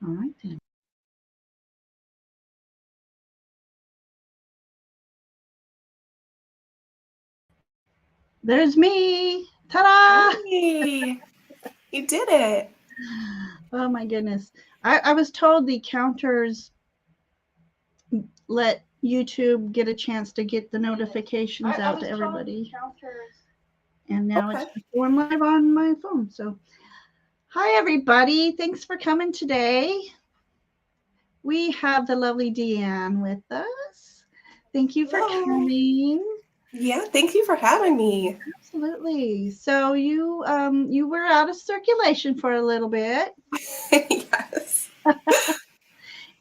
All right then. There's me. Ta-da! Hey, you did it. Oh my goodness. I was told the counters let YouTube get a chance to get the notifications out to everybody. And now it's Okay. going live on my phone. So, hi everybody. Thanks for coming today. We have the lovely Deanne with us. Thank you for Hello. coming. Yeah, thank you for having me. Absolutely. So you were out of circulation for a little bit. Yes.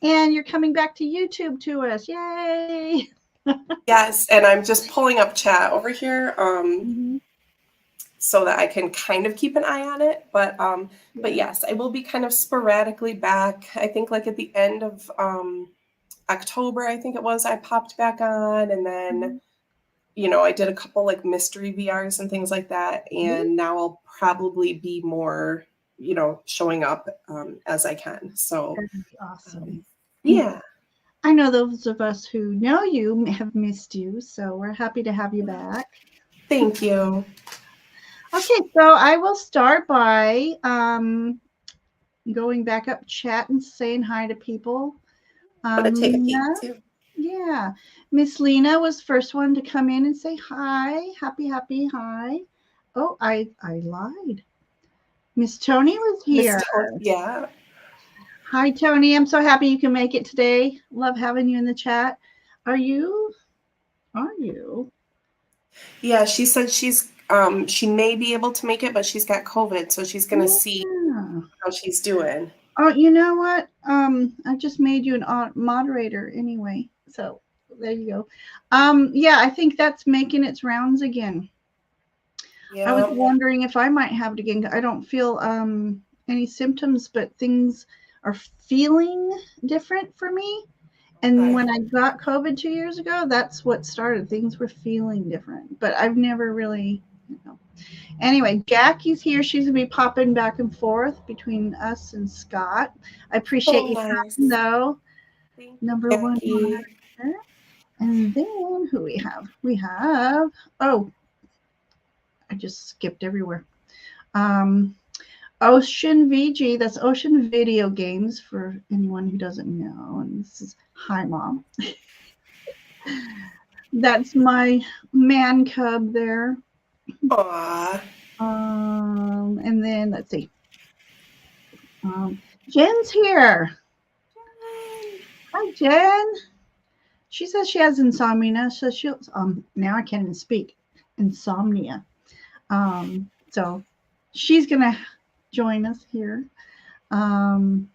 And you're coming back to YouTube to us. Yay! Yes, and I'm just pulling up chat over here Mhm. so that I can kind of keep an eye on it. But Yeah. yes, I will be kind of sporadically back. I think like at the end of October, I think it was, I popped back on, and then Mhm. I did a couple like mystery VRs and things like that. And now I'll probably be more, showing up as I can. So, That'd be awesome. And yeah. I know those of us who know you have missed you, so we're happy to have you back. Thank you. Okay, so I will start by going back up chat and saying hi to people. I'm going to take a Lena, peek too. yeah. Miss Lena was first one to come in and say hi. Happy, hi. Oh, I lied. Miss Tony was here. Yeah. Hi, Tony. I'm so happy you can make it today. Love having you in the chat. Are you? Are you? Yeah, she said she may be able to make it, but she's got COVID, so she's gonna see Yeah. how she's doing. Oh, you know what? I just made you an moderator anyway. So there you go. Yeah, I think that's making its rounds again. I was Yeah. wondering if I might have it again. I don't feel any symptoms, but things are feeling different for me. And Okay. when I got COVID 2 years ago, that's what started. Things were feeling different, but I've never really, you know. Anyway, Jackie's here. She's gonna be popping back and forth between us and Scott. I appreciate Oh, you coming, nice. though. Thank you, Number one Jackie. moderator. And then who we have? We have. Oh, I just skipped everywhere. Um, Ocean VG. That's Ocean Video Games for anyone who doesn't know. And this is Hi Mom. That's my man cub there. Aw. And then let's see. Jen's here. Hi, Jen. She says she has insomnia, so she'll now I can't even speak. Insomnia. So she's gonna join us here. Um,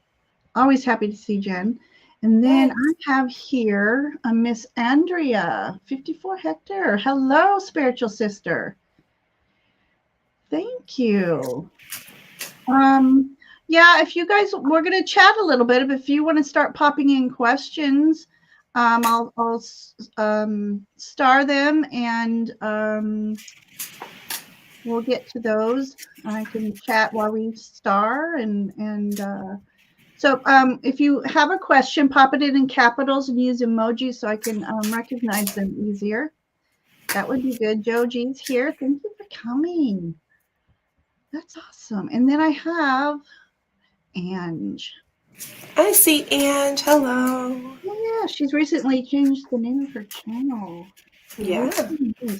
always happy to see Jen. And then Yes. I have here a Miss Andrea, 54 Hector. Hello, spiritual sister. Thank you. Yeah, if you guys, we're going to chat a little bit. If you want to start popping in questions, I'll star them and we'll get to those. I can chat while we star so if you have a question, pop it in capitals and use emojis so I can recognize them easier. That would be good. Joji's here. Thank you for coming. That's awesome. And then I have Ange. I see Ange. Hello. Yeah, she's recently changed the name of her channel. Yeah.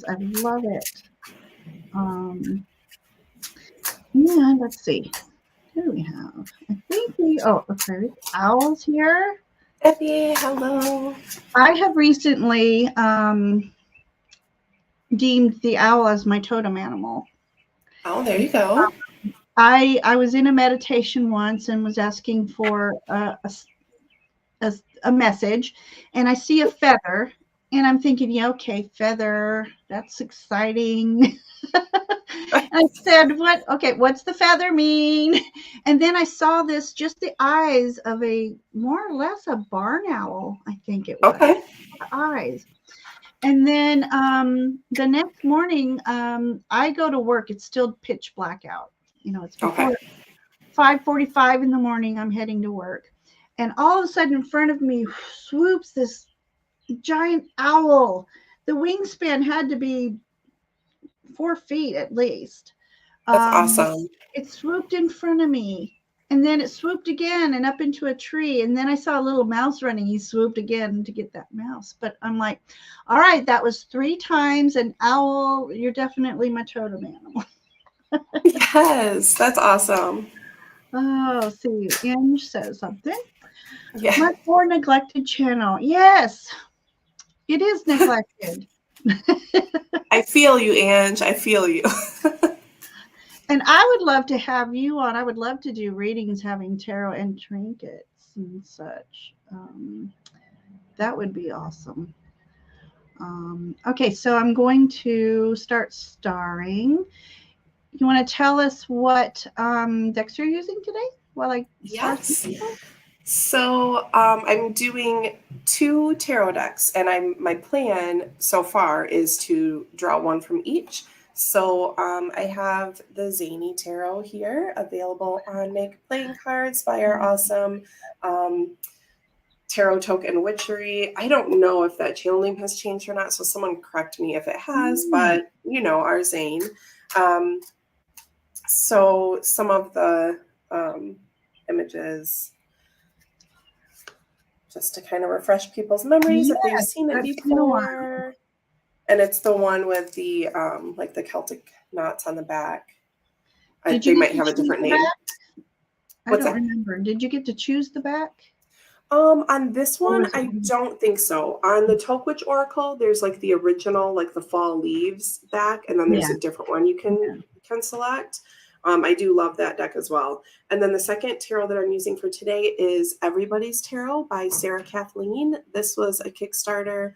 I love it. Yeah, let's see. Who do we have? I think okay. Owl's here. Effie, hello. I have recently deemed the owl as my totem animal. Oh, there you go. I was in a meditation once and was asking for a message, and I see a feather, and I'm thinking, yeah, okay, feather, that's exciting. I said, what? Okay, what's the feather mean? And then I saw just the eyes of a more or less a barn owl, I think it was. Okay. The eyes. And then the next morning, I go to work. It's still pitch black out. It's Okay. before 5:45 in the morning. I'm heading to work. And all of a sudden in front of me swoops this giant owl. The wingspan had to be 4 feet at least. That's awesome. It swooped in front of me, and then it swooped again and up into a tree. And then I saw a little mouse running. He swooped again to get that mouse. But I'm like, all right, that was 3 times an owl. You're definitely my totem animal. Yes, that's awesome. Oh, see, Ange says something. Yeah. My poor neglected channel. Yes, it is neglected. I feel you, Ange. I feel you. And I would love to have you on. I would love to do readings having tarot and trinkets and such. That would be awesome. Okay, so I'm going to start starring. You want to tell us what decks you're using today while I start? Yes. So I'm doing 2 tarot decks, and my plan so far is to draw one from each. So I have the Zany Tarot here, available on Make Playing Cards by our awesome Tarot Token Witchery. I don't know if that channel name has changed or not, so someone correct me if it has, but you know, our Zane. So some of the images, just to kind of refresh people's memories if they've seen it before. And it's the one with the like the Celtic knots on the back. They might have a different name. I don't remember. Did you get to choose the back? On this one, I don't think so. On the Tokwitch Oracle, there's like the original, like the fall leaves back, and then there's a different one you can select. I do love that deck as well. And then the second tarot that I'm using for today is Everybody's Tarot by Sarah Kathleen. This was a Kickstarter.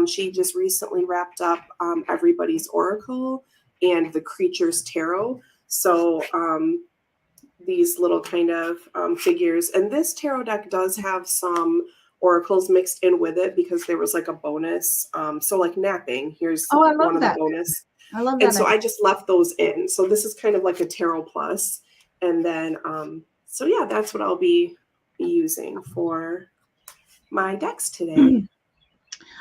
She just recently wrapped up Everybody's Oracle and the Creatures Tarot. So these little kind of figures. And this tarot deck does have some oracles mixed in with it because there was like a bonus. So like napping, here's one of the bonus. I love that. And so I just left those in. So this is kind of like a tarot plus. And then, so yeah, that's what I'll be using for my decks today.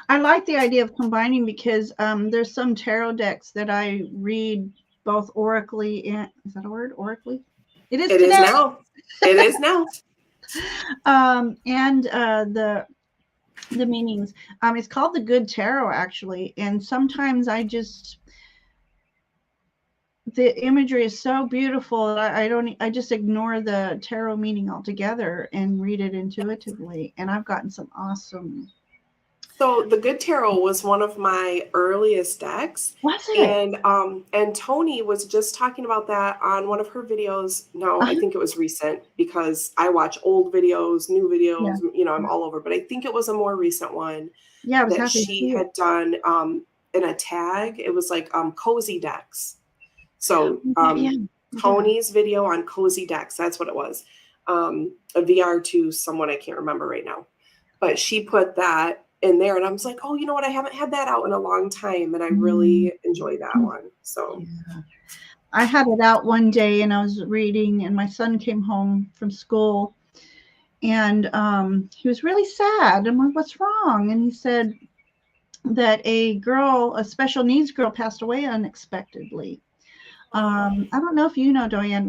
I like the idea of combining because there's some tarot decks that I read both oracly and, is that a word? Oracly? It is now. It is now. And the meanings. It's called the Good Tarot, actually. And sometimes the imagery is so beautiful that I just ignore the tarot meaning altogether and read it intuitively. And I've gotten some awesome. So the Good Tarot was one of my earliest decks. Was it? And Tony was just talking about that on one of her videos. No, I think it was recent because I watch old videos, new videos, you know, I'm all over, but I think it was a more recent one that she had done in a tag. It was like cozy decks. So Tony's video on cozy decks, that's what it was. A VR to someone I can't remember right now. But she put that in there and I was like, oh, you know what? I haven't had that out in a long time. And I really enjoy that one. So I had it out one day and I was reading and my son came home from school and he was really sad. I'm like, what's wrong? And he said that a special needs girl passed away unexpectedly. I don't know if you know, Deanne,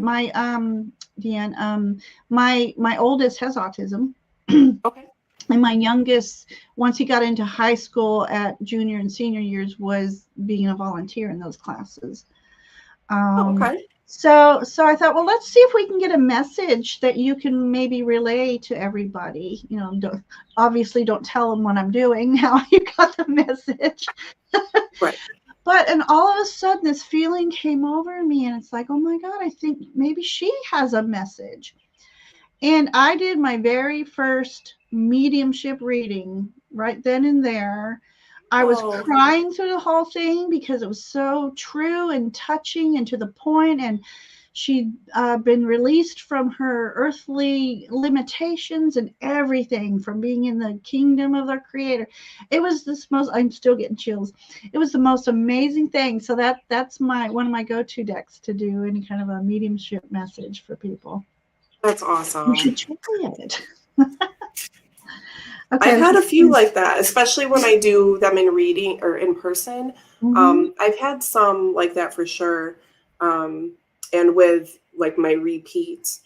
my oldest has autism. Okay. And my youngest, once he got into high school at junior and senior years, was being a volunteer in those classes. Okay. So I thought, well, let's see if we can get a message that you can maybe relay to everybody. You know, obviously don't tell them what I'm doing now. You got the message. Right. But and all of a sudden this feeling came over me and it's like, oh my God, I think maybe she has a message. And I did my very first mediumship reading right then and there. I was crying through the whole thing because it was so true and touching and to the point. And she'd been released from her earthly limitations and everything from being in the kingdom of their creator. It was I'm still getting chills. It was the most amazing thing. So that's one of my go-to decks to do any kind of a mediumship message for people. That's awesome. You should try it. Okay. I've had a few like that, especially when I do them in reading or in person. I've had some like that for sure. And with like my repeat,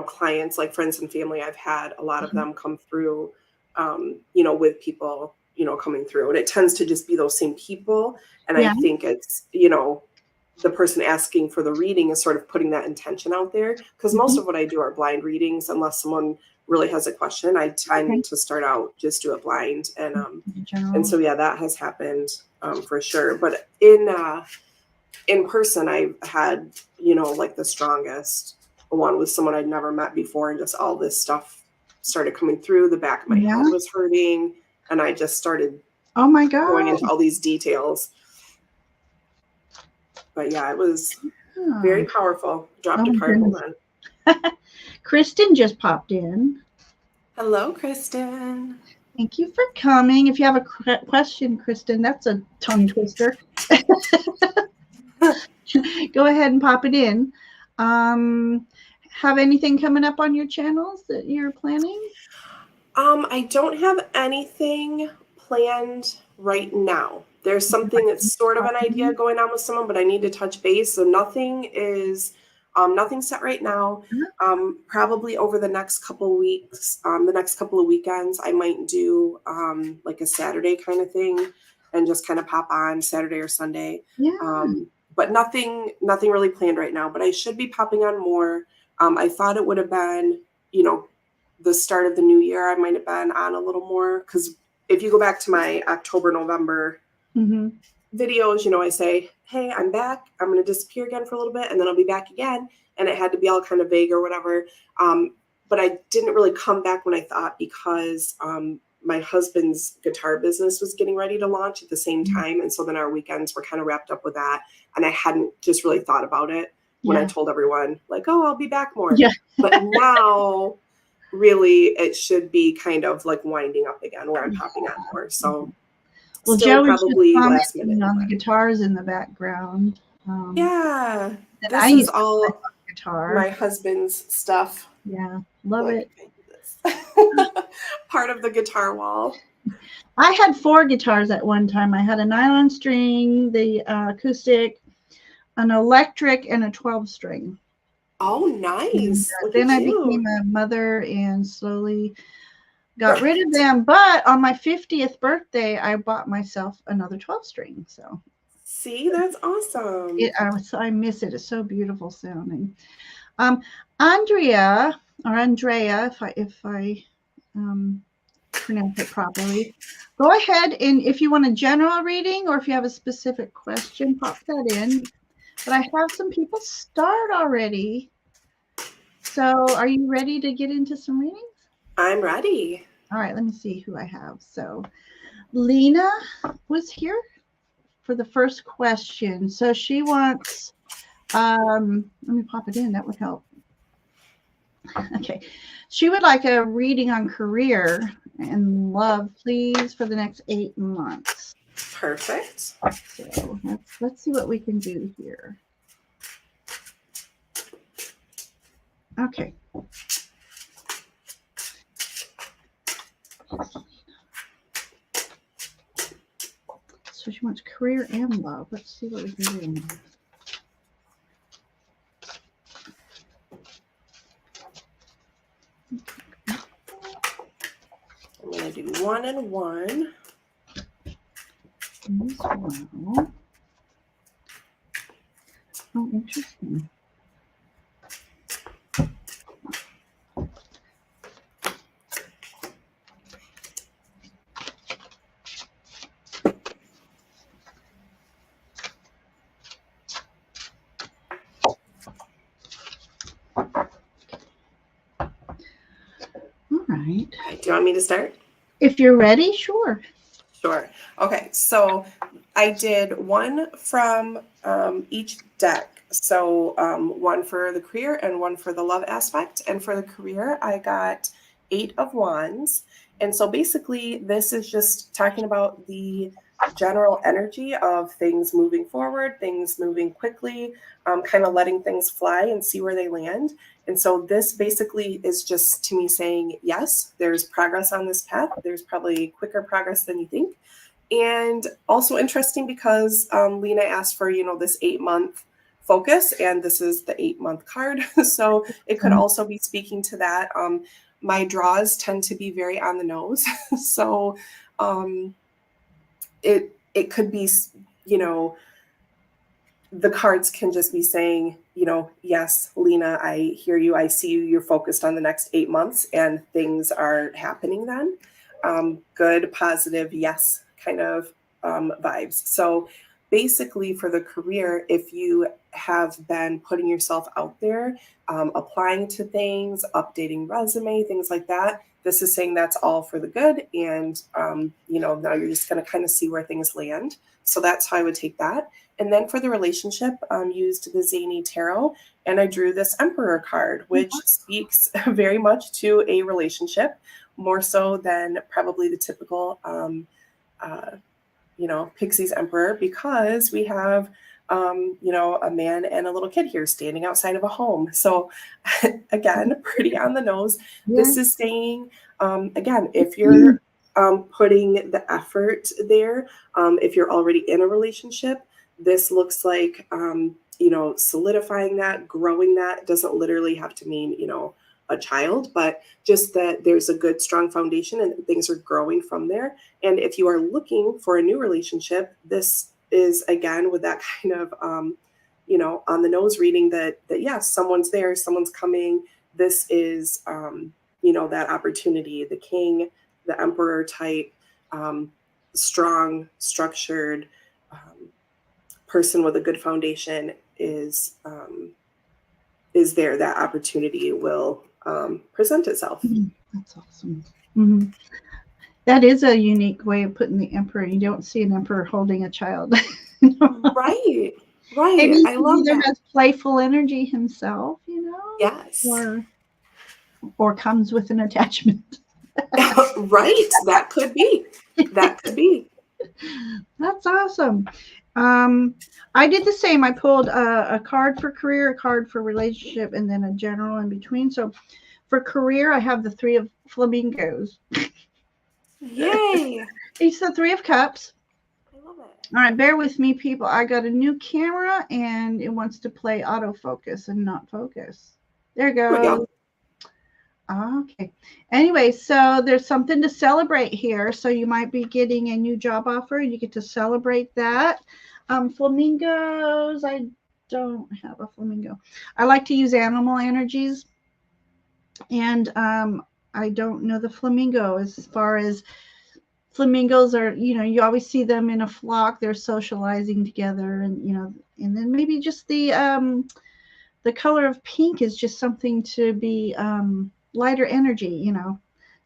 clients, like friends and family, I've had a lot of them come through, with people, coming through. And it tends to just be those same people. And I think it's, the person asking for the reading is sort of putting that intention out there. Because most of what I do are blind readings, unless someone really has a question. I tend to start out just do it blind, and so that has happened for sure. But in person, I've had like the strongest one with someone I'd never met before, and just all this stuff started coming through. The back of my head was hurting, and I just started going into all these details. But yeah, it was very powerful. Dropped a card. Hold on. Kristen just popped in. Hello, Kristen. Thank you for coming. If you have a question, Kristen, that's a tongue twister. Go ahead and pop it in. Have anything coming up on your channels that you're planning? I don't have anything planned right now. There's something that's sort of an idea going on with someone, but I need to touch base. So nothing is, nothing set right now. Probably over the next couple of weeks, the next couple of weekends, I might do like a Saturday kind of thing and just kind of pop on Saturday or Sunday. But nothing really planned right now, but I should be popping on more. I thought it would have been, the start of the new year, I might have been on a little more, because if you go back to my October, November videos, I say, hey, I'm back. I'm going to disappear again for a little bit, and then I'll be back again. And it had to be all kind of vague or whatever. But I didn't really come back when I thought, because my husband's guitar business was getting ready to launch at the same time. And so then our weekends were kind of wrapped up with that. And I hadn't just really thought about it when I told everyone, like, oh, I'll be back more. But now, really, it should be kind of like winding up again where I'm popping on more. So well, still Joe probably was last minute on the guitars in the background. This is all guitar. My husband's stuff. Love it. Part of the guitar wall. I had 4 guitars at one time. I had a nylon string, the acoustic, an electric, and a 12-string. Oh, nice. Then I became a mother and slowly got rid of them. But on my 50th birthday, I bought myself another 12-string. So see, that's awesome. I miss it. It's so beautiful sounding. Andrea, if I pronounce it properly, go ahead, and if you want a general reading or if you have a specific question, pop that in. But I have some people start already. So are you ready to get into some readings? I'm ready. All right, let me see who I have. So Lena was here for the first question. So she wants, let me pop it in. That would help. Okay. She would like a reading on career and love, please, for the next 8 months. Perfect. So let's see what we can do here. Okay. So she wants career and love. Let's see what we can do. I'm going to do 1 and 1. Well. Oh, interesting. Right. Do you want me to start? If you're ready, sure. Sure. Okay, so I did 1 from each deck. So 1 for the career and 1 for the love aspect. And for the career, I got 8 of Wands. And so basically, this is just talking about the general energy of things moving forward, things moving quickly, kind of letting things fly and see where they land. And so this basically is just to me saying, yes, there's progress on this path. There's probably quicker progress than you think. And also interesting because Lena asked for, this 8-month focus, and this is the 8-month card. So it could also be speaking to that. My draws tend to be very on the nose. So it could be, the cards can just be saying, yes, Lena, I hear you. I see you. You're focused on the next 8 months and things are happening then. Good, positive, yes, kind of vibes. So basically for the career, if you have been putting yourself out there, applying to things, updating resume, things like that, this is saying that's all for the good. And, now you're just going to kind of see where things land. So that's how I would take that. And then for the relationship, used the Zany Tarot, and I drew this Emperor card, which speaks very much to a relationship, more so than probably the typical, Pixie's Emperor, because we have, a man and a little kid here standing outside of a home. So again, pretty on the nose. Yeah. This is saying, again, if you're putting the effort there, if you're already in a relationship, this looks like, solidifying that, growing that. It doesn't literally have to mean, a child, but just that there's a good, strong foundation and things are growing from there. And if you are looking for a new relationship, this is, again, with that kind of, on the nose reading that yes, someone's there, someone's coming. This is, that opportunity, the King, the Emperor type, strong, structured, person with a good foundation is there. That opportunity will present itself. That's awesome. Mm-hmm. That is a unique way of putting the Emperor. You don't see an Emperor holding a child. Right. Maybe I love that. Has playful energy himself, Yes. Or comes with an attachment. Right. That could be. That's awesome. I did the same. I pulled a card for career, a card for relationship, and then a general in between. So for career, I have the 3 of flamingos. Yay! It's the 3 of cups. I love it. All right, bear with me, people. I got a new camera, and it wants to play autofocus and not focus. There you go. Okay. Anyway, so there's something to celebrate here. So you might be getting a new job offer. You get to celebrate that. Flamingos, I don't have a flamingo. I like to use animal energies. And I don't know the flamingo as far as flamingos are, you always see them in a flock. They're socializing together, and, and then maybe just the color of pink is just something to be lighter energy,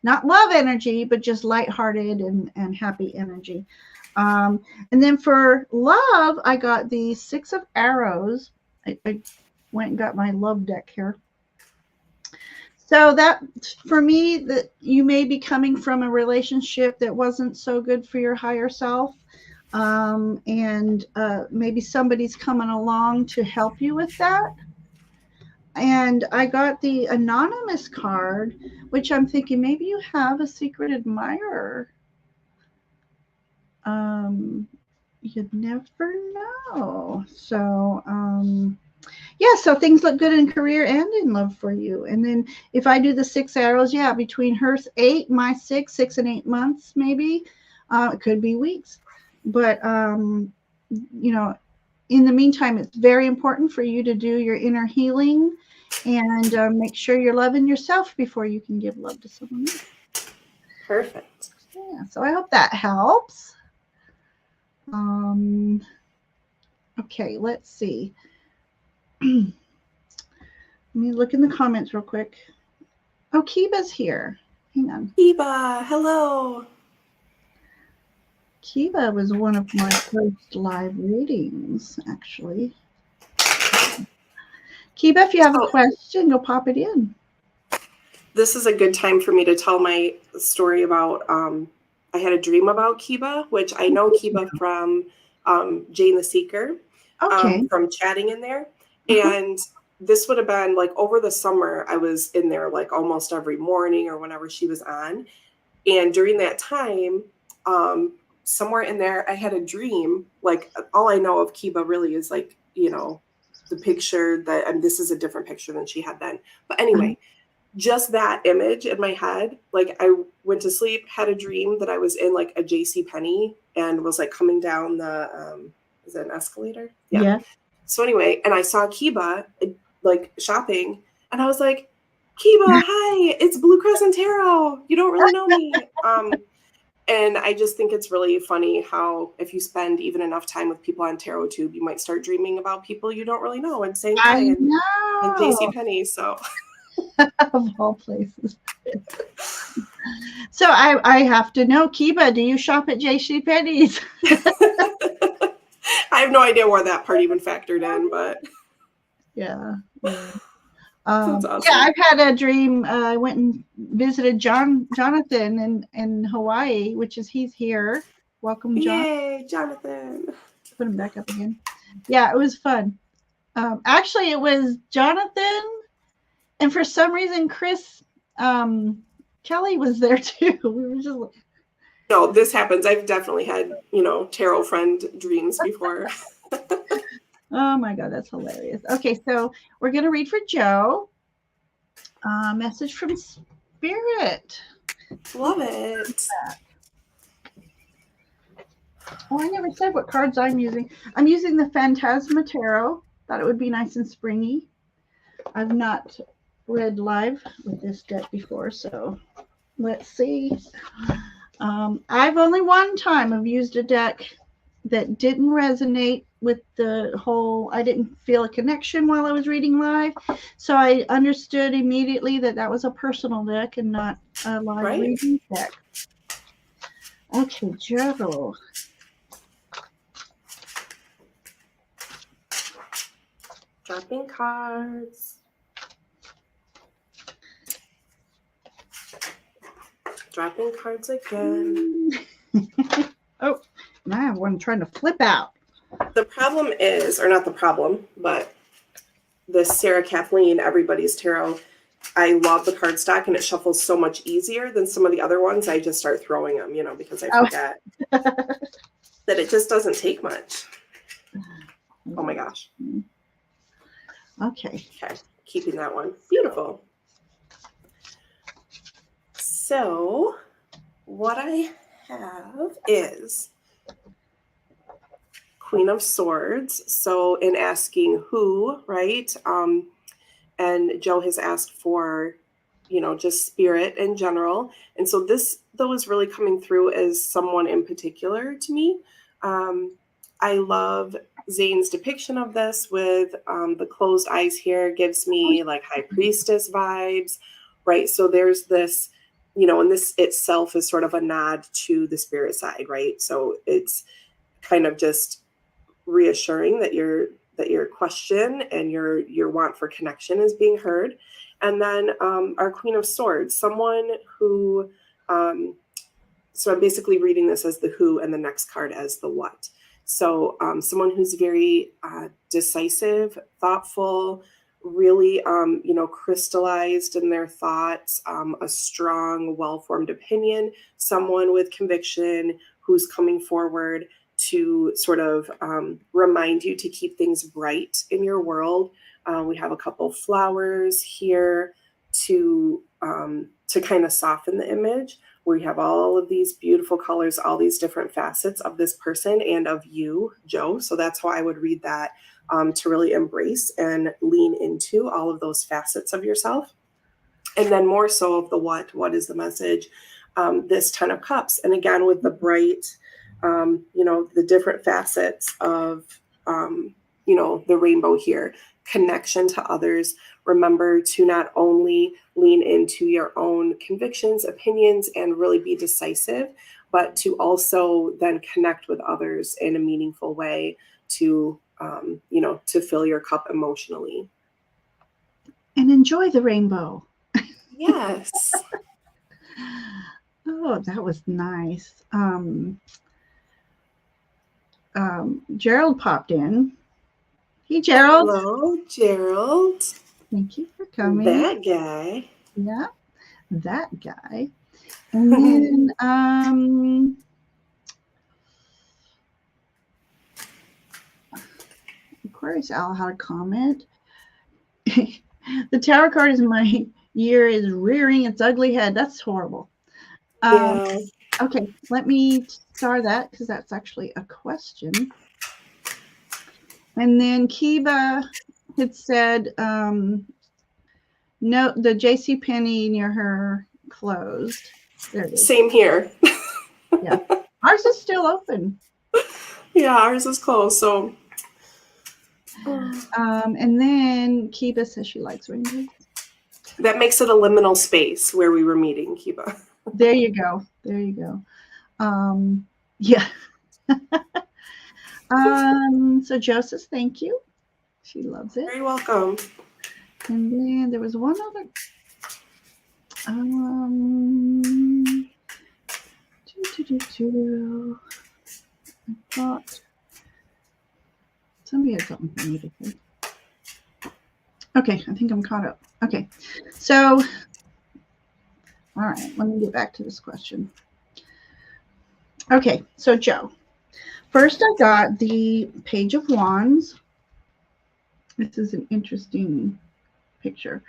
not love energy, but just lighthearted and happy energy. And then for love, I got the 6 of arrows. I went and got my love deck here. So that, for me, that you may be coming from a relationship that wasn't so good for your higher self. And maybe somebody's coming along to help you with that. And I got the anonymous card, which I'm thinking maybe you have a secret admirer. You'd never know. So, so things look good in career and in love for you. And then if I do the 6 arrows, between her 8, my 6 and 8 months, maybe. It could be weeks. But, in the meantime, it's very important for you to do your inner healing and make sure you're loving yourself before you can give love to someone else. Perfect. Yeah, so I hope that helps. Okay, let's see. Let me look in the comments real quick. Oh, Kiba's here. Hang on. Kiba, hello. Kiba was one of my first live readings, actually. Kiba, if you have a question, go pop it in. This is a good time for me to tell my story about I had a dream about Kiba, which I know Kiba from Jane the Seeker, Okay. from chatting in there. Uh-huh. And this would have been like over the summer, I was in there like almost every morning or whenever she was on. And during that time, somewhere in there, I had a dream. Like all I know of Kiba really is like, you know, the picture that, and this is a different picture than she had then. But anyway, just that image in my head, like I went to sleep, had a dream that I was in like a JC Penney and was like coming down the, is it an escalator? Yeah. So anyway, and I saw Kiba like shopping, and I was like, Kiba, hi, it's Blue Crescent Tarot. You don't really know me. And I just think it's really funny how if you spend even enough time with people on TarotTube, you might start dreaming about people you don't really know and saying hi I and know. JC Penney. So Of all places. So I have to know, Kiba, do you shop at JC Penney's? I have no idea where that part even factored in, but Yeah. that's awesome. Yeah, I've had a dream. I went and visited Jonathan in Hawaii, which is he's here. Welcome, John. Yay, Jonathan. Put him back up again. Yeah, it was fun. Actually, it was Jonathan, and for some reason, Chris Kelly was there too. We were just like, no, this happens. I've definitely had, you know, tarot friend dreams before. oh my God, that's hilarious. Okay, so we're going to read for Joe. Message from Spirit. Love it. Oh, I never said what cards I'm using. I'm using the Phantasma Tarot. Thought it would be nice and springy. I've not read live with this deck before, so let's see. I've only one time have used a deck that didn't resonate with the whole, I didn't feel a connection while I was reading live. So I understood immediately that that was a personal deck and not a live reading deck. Okay, Joe. Dropping cards. Dropping cards again. Oh, and I have one trying to flip out. The problem is, or not the problem, but the Sarah Kathleen Everybody's Tarot, I love the cardstock and it shuffles so much easier than some of the other ones. I just start throwing them, you know, because I forget that it just doesn't take much. Oh my gosh. Okay. Okay, keeping that one. Beautiful. So what I have is Queen of Swords. So in asking who, right? And Joe has asked for, you know, just spirit in general. And so this, though, is really coming through as someone in particular to me. I love Zane's depiction of this with the closed eyes here gives me like High Priestess vibes, right? So there's this, you know, and this itself is sort of a nod to the spirit side, right? So it's kind of just reassuring that your question and your want for connection is being heard. And then our Queen of Swords, someone who, so I'm basically reading this as the who and the next card as the what. So someone who's very decisive, thoughtful, really, you know, crystallized in their thoughts, a strong, well-formed opinion, someone with conviction who's coming forward to sort of remind you to keep things bright in your world. We have a couple flowers here to kind of soften the image. We have all of these beautiful colors, all these different facets of this person and of you, Joe. So that's how I would read that, to really embrace and lean into all of those facets of yourself. And then more so of the what is the message, this 10 of Cups. And again, with the bright, you know, the different facets of, you know, the rainbow here, connection to others. Remember to not only lean into your own convictions, opinions, and really be decisive, but to also then connect with others in a meaningful way to, you know, to fill your cup emotionally. And enjoy the rainbow. Yes. Oh, that was nice. Gerald popped in. Hey, Gerald. Hello, Gerald. Thank you for coming. That guy. Yeah, that guy. And then, Aquarius Al had a comment. The tarot card is my year is rearing its ugly head. That's horrible. Yeah. Okay, let me star that because that's actually a question. And then Kiba had said, no, the JCPenney near her closed. There it is. Same here. Yeah. Ours is still open. Yeah, ours is closed. So. And then Kiba says she likes rainbows. That makes it a liminal space where we were meeting, Kiba. There you go. There you go. Yeah. So Joe says thank you. She loves it. Very welcome. And then there was one other. I thought somebody had something for me to say. Okay, I think I'm caught up. Okay, so all right, let me get back to this question. Okay, so Joe, first I got the Page of Wands. This is an interesting picture.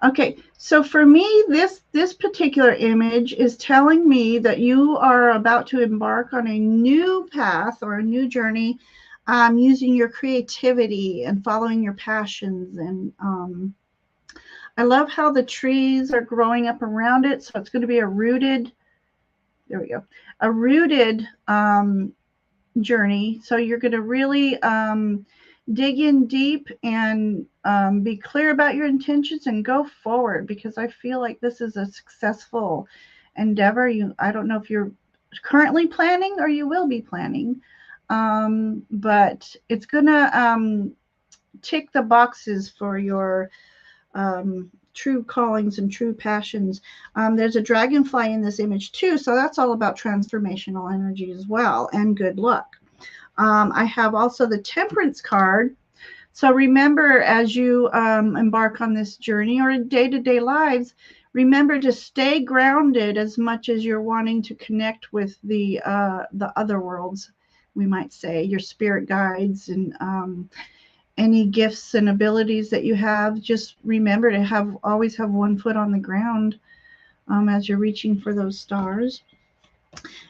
Okay, so for me, this particular image is telling me that you are about to embark on a new path or a new journey, using your creativity and following your passions. And I love how the trees are growing up around it. So it's going to be a rooted, there we go, a rooted journey. So you're going to really dig in deep and be clear about your intentions and go forward, because I feel like this is a successful endeavor. I don't know if you're currently planning or you will be planning, but it's gonna tick the boxes for your true callings and true passions. There's a dragonfly in this image too, so that's all about transformational energy as well, and good luck. I have also the Temperance card. So remember, as you embark on this journey or day-to-day lives, remember to stay grounded as much as you're wanting to connect with the other worlds, we might say, your spirit guides, and any gifts and abilities that you have. Just remember to always have one foot on the ground as you're reaching for those stars.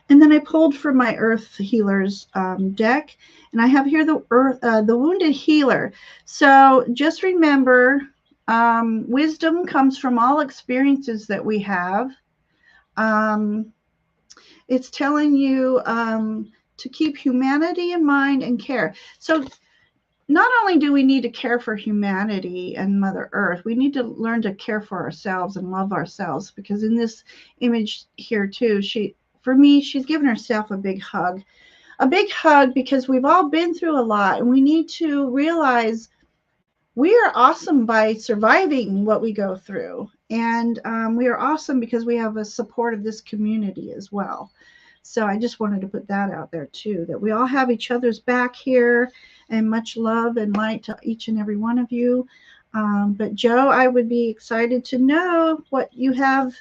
And then I pulled from my Earth Healers deck, and I have here the Wounded Healer. So just remember, wisdom comes from all experiences that we have. It's telling you to keep humanity in mind and care. So not only do we need to care for humanity and Mother Earth, we need to learn to care for ourselves and love ourselves, because in this image here too, for me, she's given herself a big hug, because we've all been through a lot, and we need to realize we are awesome by surviving what we go through. And we are awesome because we have a support of this community as well. So I just wanted to put that out there too, that we all have each other's back here, and much love and light to each and every one of you. But Joe, I would be excited to know what you have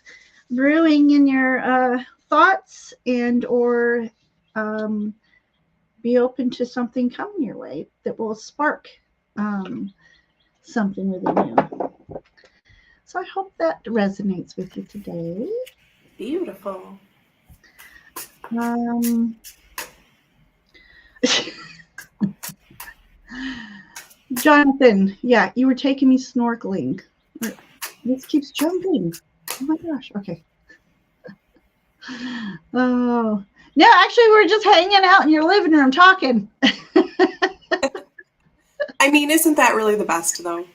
brewing in your thoughts, and or be open to something coming your way that will spark something within you. So I hope that resonates with you today. Beautiful. Jonathan, yeah, you were taking me snorkeling. This keeps jumping. Oh my gosh. Okay. Oh, no, actually, we're just hanging out in your living room talking. I mean, isn't that really the best, though?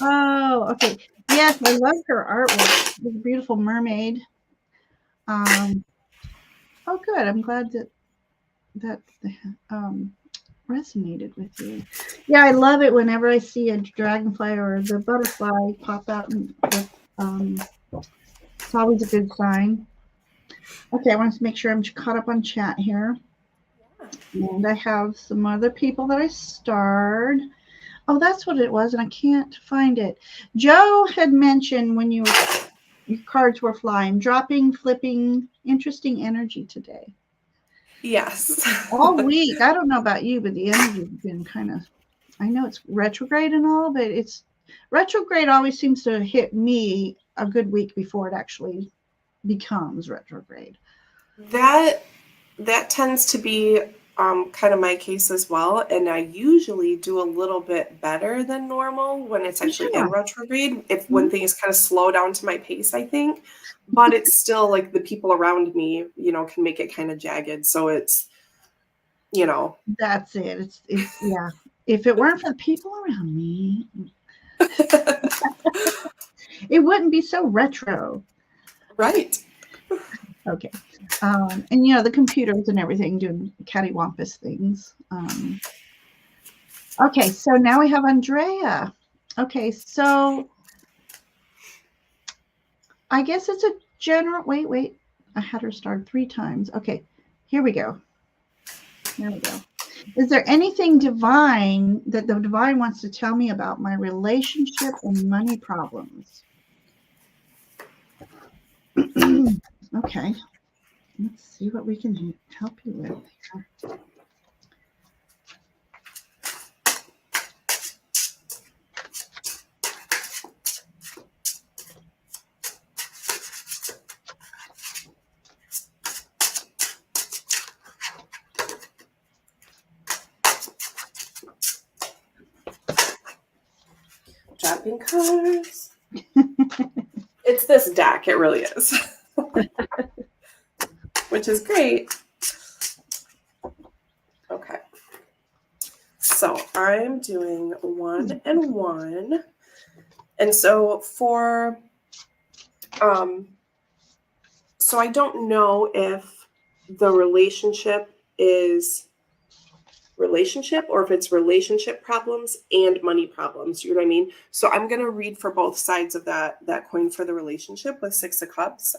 Oh, okay. Yes, I love her artwork. This beautiful mermaid. Oh, good. I'm glad that resonated with you. Yeah, I love it whenever I see a dragonfly or the butterfly pop out with It's always a good sign. Okay, I want to make sure I'm caught up on chat here. And I have some other people that I starred. Oh, that's what it was, and I can't find it. Joe had mentioned when your cards were flying, dropping, flipping, interesting energy today. Yes. All week. I don't know about you, but the energy's been kind of, I know it's retrograde and all, but it's retrograde always seems to hit me a good week before it actually becomes retrograde. That tends to be kind of my case as well. And I usually do a little bit better than normal when it's actually in retrograde, when things kind of slow down to my pace, I think. But it's still like the people around me, can make it kind of jagged. So it's, That's it. It's yeah. If it weren't for the people around me, it wouldn't be so retro. Right. Okay. And the computers and everything doing cattywampus things. Okay, so now we have Andrea. Okay, so I guess it's a general, wait, I had her start 3 times. Okay, here we go. Is there anything divine that the divine wants to tell me about my relationship and money problems? Okay, let's see what we can help you with here. Dropping cards. It's this deck. It really is. Which is great. Okay. So I'm doing 1 and 1. And so so I don't know if the relationship is relationship or if it's relationship problems and money problems. You know what I mean? So I'm going to read for both sides of that coin for the relationship with 6 of Cups.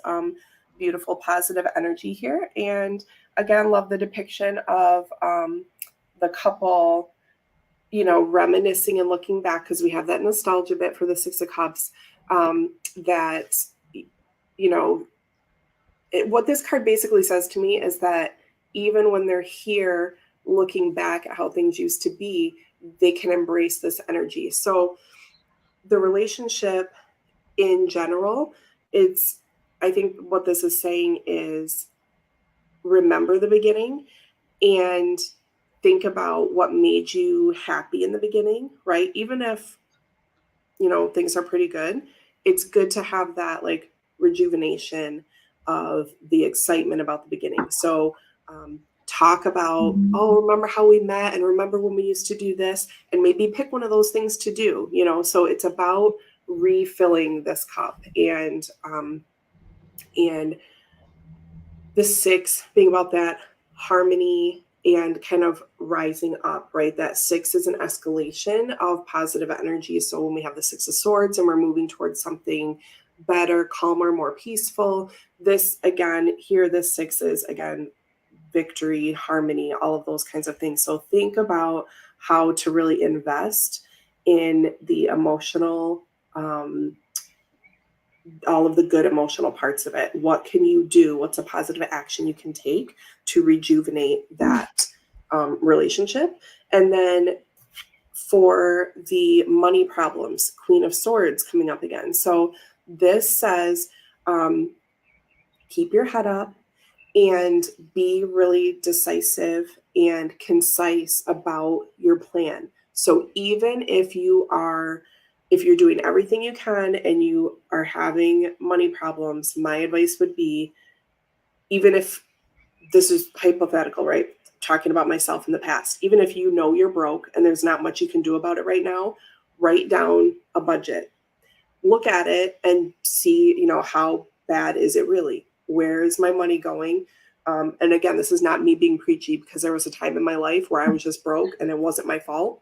Beautiful positive energy here. And again, love the depiction of the couple, reminiscing and looking back, because we have that nostalgia bit for the 6 of Cups, that, what this card basically says to me is that even when they're here looking back at how things used to be, they can embrace this energy. So the relationship in general, I think what this is saying is remember the beginning and think about what made you happy in the beginning, right? Even if, things are pretty good, it's good to have that like rejuvenation of the excitement about the beginning. So talk about, remember how we met and remember when we used to do this, and maybe pick one of those things to do, so it's about refilling this cup and the 6 being about that harmony and kind of rising up, right? That 6 is an escalation of positive energy. So when we have the 6 of Swords and we're moving towards something better, calmer, more peaceful, this again, here, this 6 is again, victory, harmony, all of those kinds of things. So think about how to really invest in the emotional, all of the good emotional parts of it. What can you do? What's a positive action you can take to rejuvenate that relationship? And then for the money problems, Queen of Swords coming up again. So this says, keep your head up and be really decisive and concise about your plan. So even if you're doing everything you can and you are having money problems, my advice would be, even if this is hypothetical, right? Talking about myself in the past, even if you're broke and there's not much you can do about it right now, write down a budget, look at it and see, how bad is it really? Where is my money going? And again, this is not me being preachy, because there was a time in my life where I was just broke and it wasn't my fault.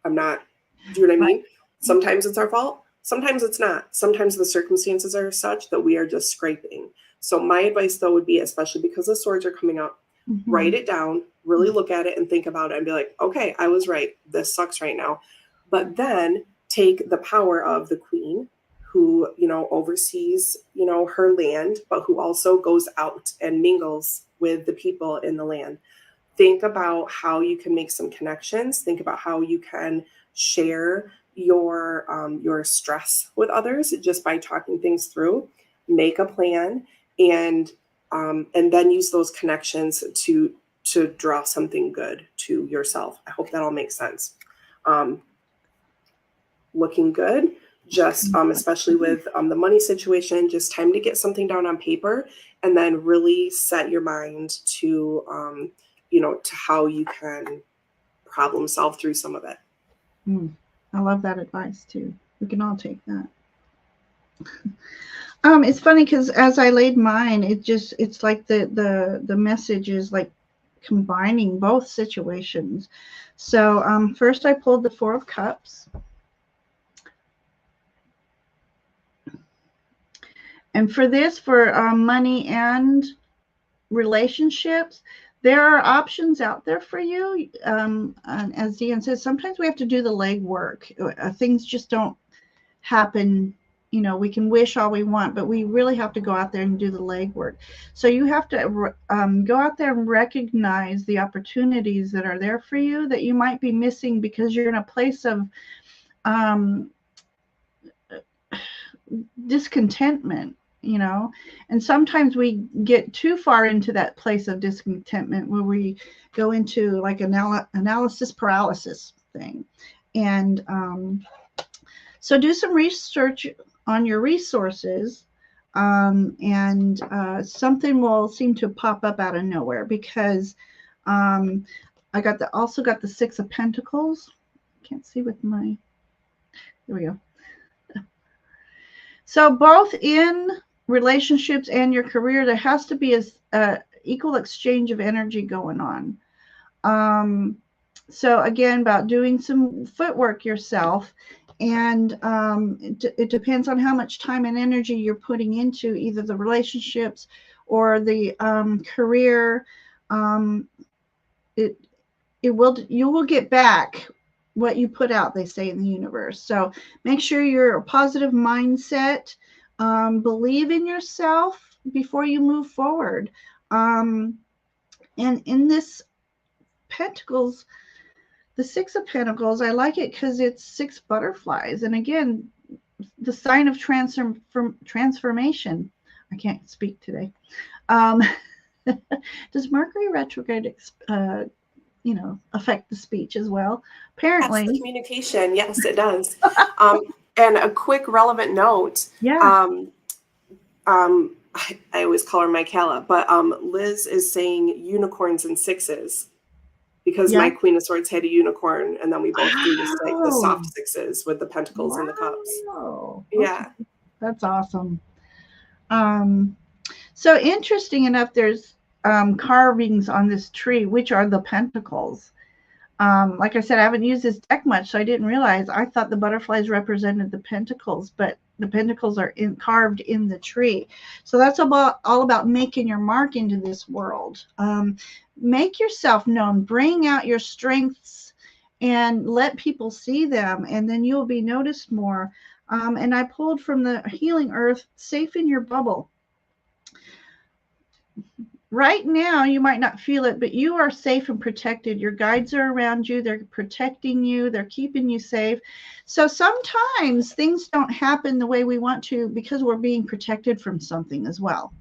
Do you know what I mean? Sometimes it's our fault. Sometimes it's not. Sometimes the circumstances are such that we are just scraping. So my advice, though, would be, especially because the swords are coming up, write it down, really look at it and think about it and be like, okay, I was right. This sucks right now. But then take the power of the queen who, you know, oversees, you know, her land, but who also goes out and mingles with the people in the land. Think about how you can make some connections. Think about how you can share your stress with others just by talking things through. Make a plan, and then use those connections to draw something good to yourself. I hope that all makes sense. Looking good, just especially with the money situation, just time to get something down on paper and then really set your mind to you know, to how you can problem solve through some of it. I love that advice too. We can all take that. It's funny because as I laid mine, it's like the message is like combining both situations. So first I pulled the Four of Cups. And for this, for money and relationships, there are options out there for you. And as Deanne says, sometimes we have to do the legwork. Things just don't happen. You know, we can wish all we want, but we really have to go out there and do the legwork. So you have to go out there and recognize the opportunities that are there for you that you might be missing because you're in a place of discontentment. You know, and sometimes we get too far into that place of discontentment where we go into like analysis paralysis thing. And so do some research on your resources, and something will seem to pop up out of nowhere, because I also got the Six of Pentacles. Can't see with my, there we go. So both in relationships and your career, there has to be a equal exchange of energy going on. So again, about doing some footwork yourself, and it depends on how much time and energy you're putting into either the relationships or the career. You will get back what you put out, they say in the universe. So make sure you're a positive mindset. Believe in yourself before you move forward. And in this Pentacles, the Six of Pentacles, I like it because it's 6 butterflies. And again, the sign of transformation. I can't speak today. Does Mercury retrograde affect the speech as well? Apparently. That's the communication. Yes, it does. And a quick relevant note. Yeah. I always call her Michaela, but Liz is saying unicorns and sixes, because my Queen of Swords had a unicorn, and then we both do the soft sixes with the pentacles and the cups. Yeah. Okay. That's awesome. So interesting enough, there's carvings on this tree, which are the pentacles. Like I said, I haven't used this deck much, so I didn't realize. I thought the butterflies represented the pentacles, but the pentacles are carved in the tree. So that's all about making your mark into this world. Make yourself known, bring out your strengths, and let people see them, and then you'll be noticed more. And I pulled from the Healing Earth, safe in your bubble. Right now, you might not feel it, but you are safe and protected. Your guides are around you. They're protecting you. They're keeping you safe. So sometimes things don't happen the way we want to because we're being protected from something as well.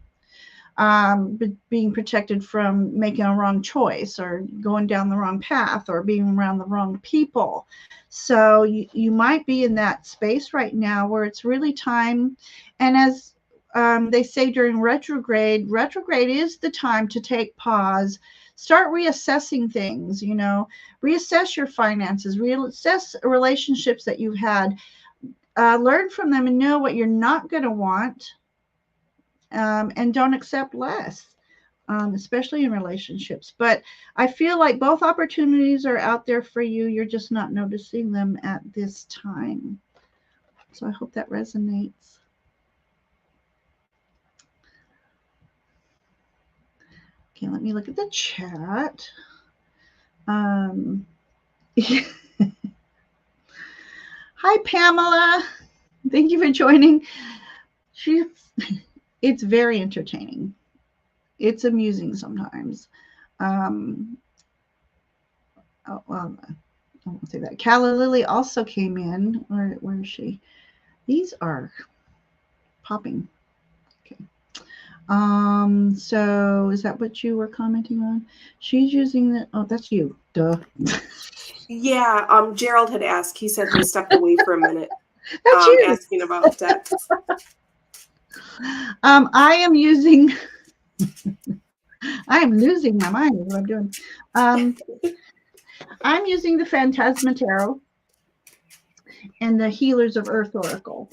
Being protected from making a wrong choice or going down the wrong path or being around the wrong people. So you might be in that space right now where it's really time. And as they say during retrograde is the time to take pause, start reassessing things, reassess your finances, reassess relationships that you've had, learn from them and know what you're not going to want, and don't accept less, especially in relationships. But I feel like both opportunities are out there for you. You're just not noticing them at this time. So I hope that resonates. Okay, let me look at the chat. Hi, Pamela. Thank you for joining. It's very entertaining. It's amusing sometimes. Oh, well, I won't say that. Calla Lily also came in. Where is she? These are popping. Okay. So is that what you were commenting on? She's using the, oh, that's you. Duh. Yeah, Gerald had asked. He said he stepped away for a minute. That's you. Asking about depth. I am using, I am losing my mind is what I'm doing. I'm using the Phantasma Tarot and the Healers of Earth Oracle.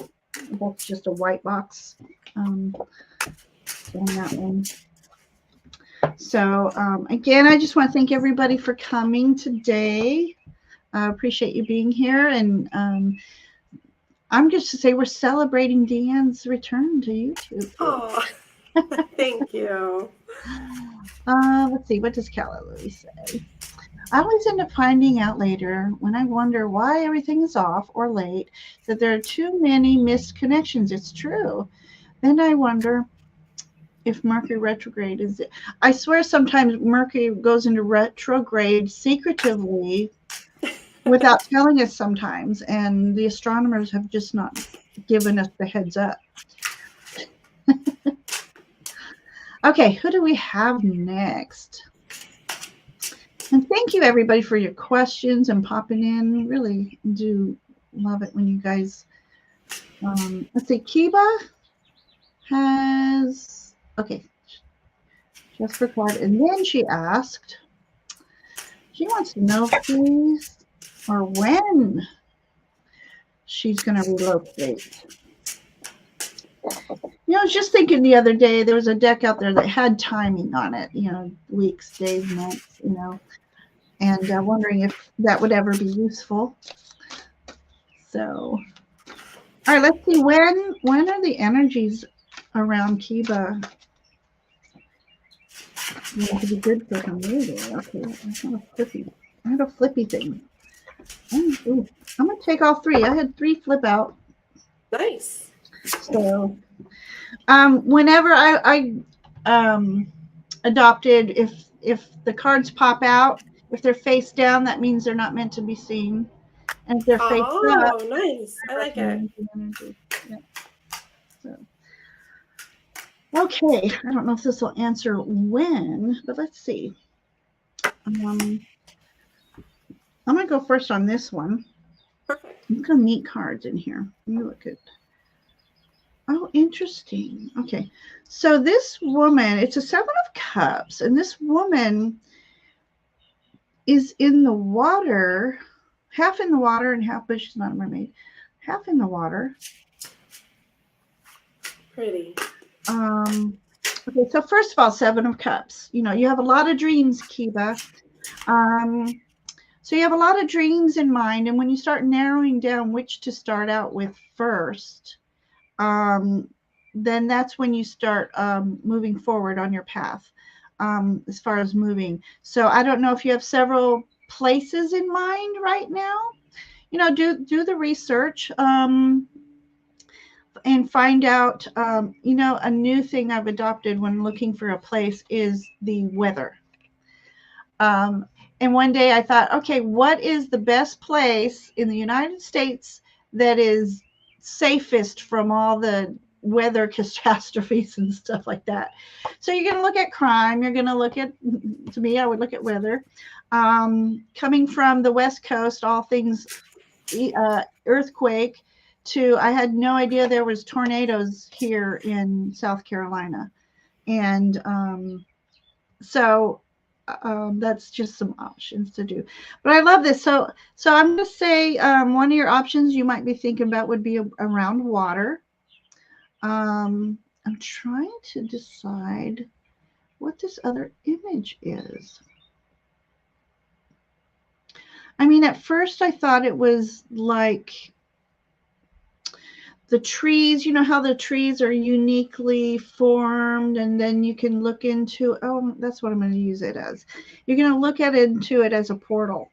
That's just a white box on that one. So again, I just want to thank everybody for coming today. I appreciate you being here. And I'm just to say we're celebrating Deanne's return to YouTube. Oh, thank you. Let's see, what does Calla Lily say? I always end up finding out later when I wonder why everything is off or late that there are too many missed connections. It's true. Then I wonder if Mercury retrograde is it. I swear sometimes Mercury goes into retrograde secretively without telling us sometimes, and the astronomers have just not given us the heads up. Okay, who do we have next? And thank you, everybody, for your questions and popping in. Really do love it when you guys, let's see, Kiba has, okay, just for card. And then she asked, she wants to know, please, or when she's going to relocate. You know, I was just thinking the other day, there was a deck out there that had timing on it, you know, weeks, days, months, you know, and wondering if that would ever be useful. So, all right, let's see, when are the energies around Kiba going to be good for her movie? Okay, I have a flippy thing. Ooh, I'm going to take all three. I had 3 flip out. Nice. So, whenever I adopted, if the cards pop out, if they're face down, that means they're not meant to be seen. And if they're face up, oh, nice. I like it. Yeah. So, okay, I don't know if this will answer when, but let's see. I'm going to go first on this one. Perfect. Look at neat cards in here. Let me look at. Oh, interesting. Okay, so this woman, it's a 7 of Cups, and this woman is in the water, half in the water and half, but she's not a mermaid, half in the water. Pretty. Okay, so first of all, 7 of Cups. You know, you have a lot of dreams, Kiba. So you have a lot of dreams in mind, and when you start narrowing down which to start out with first, then that's when you start moving forward on your path as far as moving. So I don't know if you have several places in mind right now. You know, do the research and find out. You know, a new thing I've adopted when looking for a place is the weather. And one day I thought, okay, what is the best place in the United States that is safest from all the weather catastrophes and stuff like that? So you're going to look at crime. You're going to look at, to me, I would look at weather. Coming from the West Coast, all things earthquake to, I had no idea there was tornadoes here in South Carolina. And so that's just some options to do. But I love this. So I'm going to say one of your options you might be thinking about would be around water. I'm trying to decide what this other image is. I mean, at first I thought it was like the trees, you know how the trees are uniquely formed, and then you can look into, oh, that's what I'm going to use it as. You're going to look into it as a portal.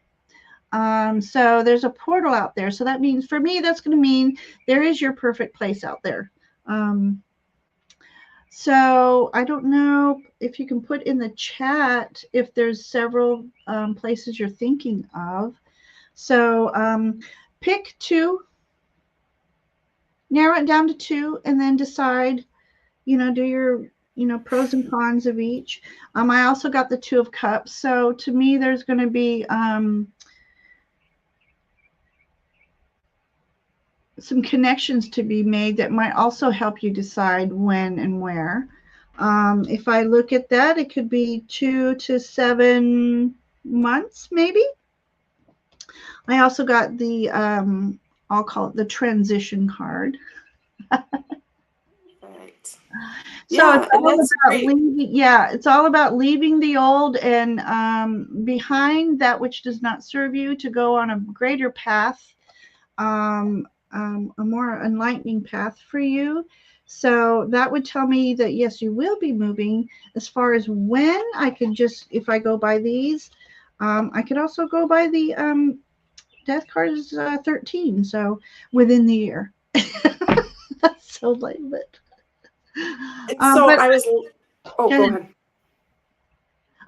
So there's a portal out there. So that means, for me, that's going to mean there is your perfect place out there. So I don't know if you can put in the chat if there's several places you're thinking of. So pick 2, narrow it down to 2, and then decide, do your, pros and cons of each. I also got the 2 of Cups. So to me, there's going to be some connections to be made that might also help you decide when and where. If I look at that, it could be 2 to 7 months, maybe. I also got the, I'll call it the transition card. Right. So it's all about it's all about leaving the old and behind that which does not serve you, to go on a greater path, a more enlightening path for you. So that would tell me that, yes, you will be moving. As far as when, I can just, if I go by these, I could also go by the death card is 13, so within the year. That's so lame, but so I was. Oh, go ahead.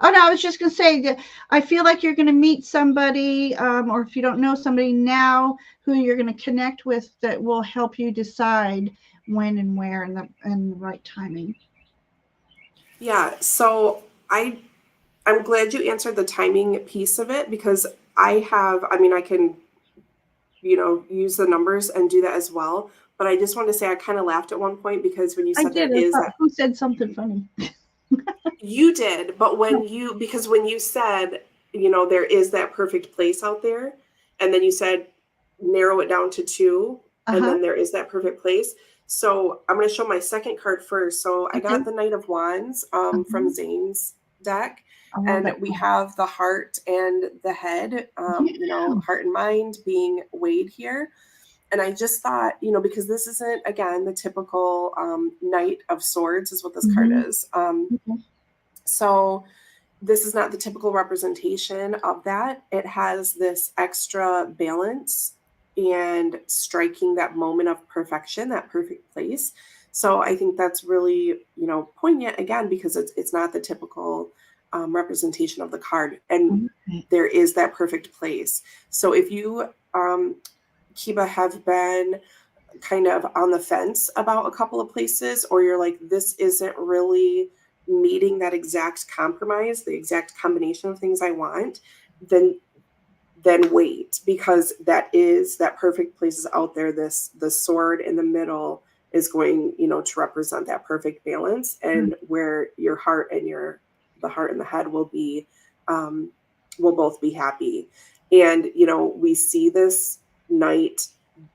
Oh, no, I was just going to say that I feel like you're going to meet somebody, or if you don't know somebody now, who you're going to connect with that will help you decide when and where and the right timing. Yeah, so I'm glad you answered the timing piece of it, because I can, use the numbers and do that as well. But I just wanted to say, I kind of laughed at one point, because when you said who said something funny? You did, but when you said, there is that perfect place out there, and then you said narrow it down to 2, and then there is that perfect place. So I'm going to show my second card first. So I got the Knight of Wands from Zane's deck, and we have the heart and the head, heart and mind being weighed here. And I just thought, because this isn't, again, the typical Knight of Swords is what this card is. So this is not the typical representation of that. It has this extra balance and striking that moment of perfection, that perfect place. So I think that's really, poignant, again, because it's not the typical representation of the card. And there is that perfect place. So if you, Kiba, have been kind of on the fence about a couple of places, or you're like, this isn't really meeting that exact compromise, the exact combination of things I want, then wait, because that perfect place is out there. The sword in the middle is going, to represent that perfect balance, and where your heart and the heart and the head will be, will both be happy. And, we see this knight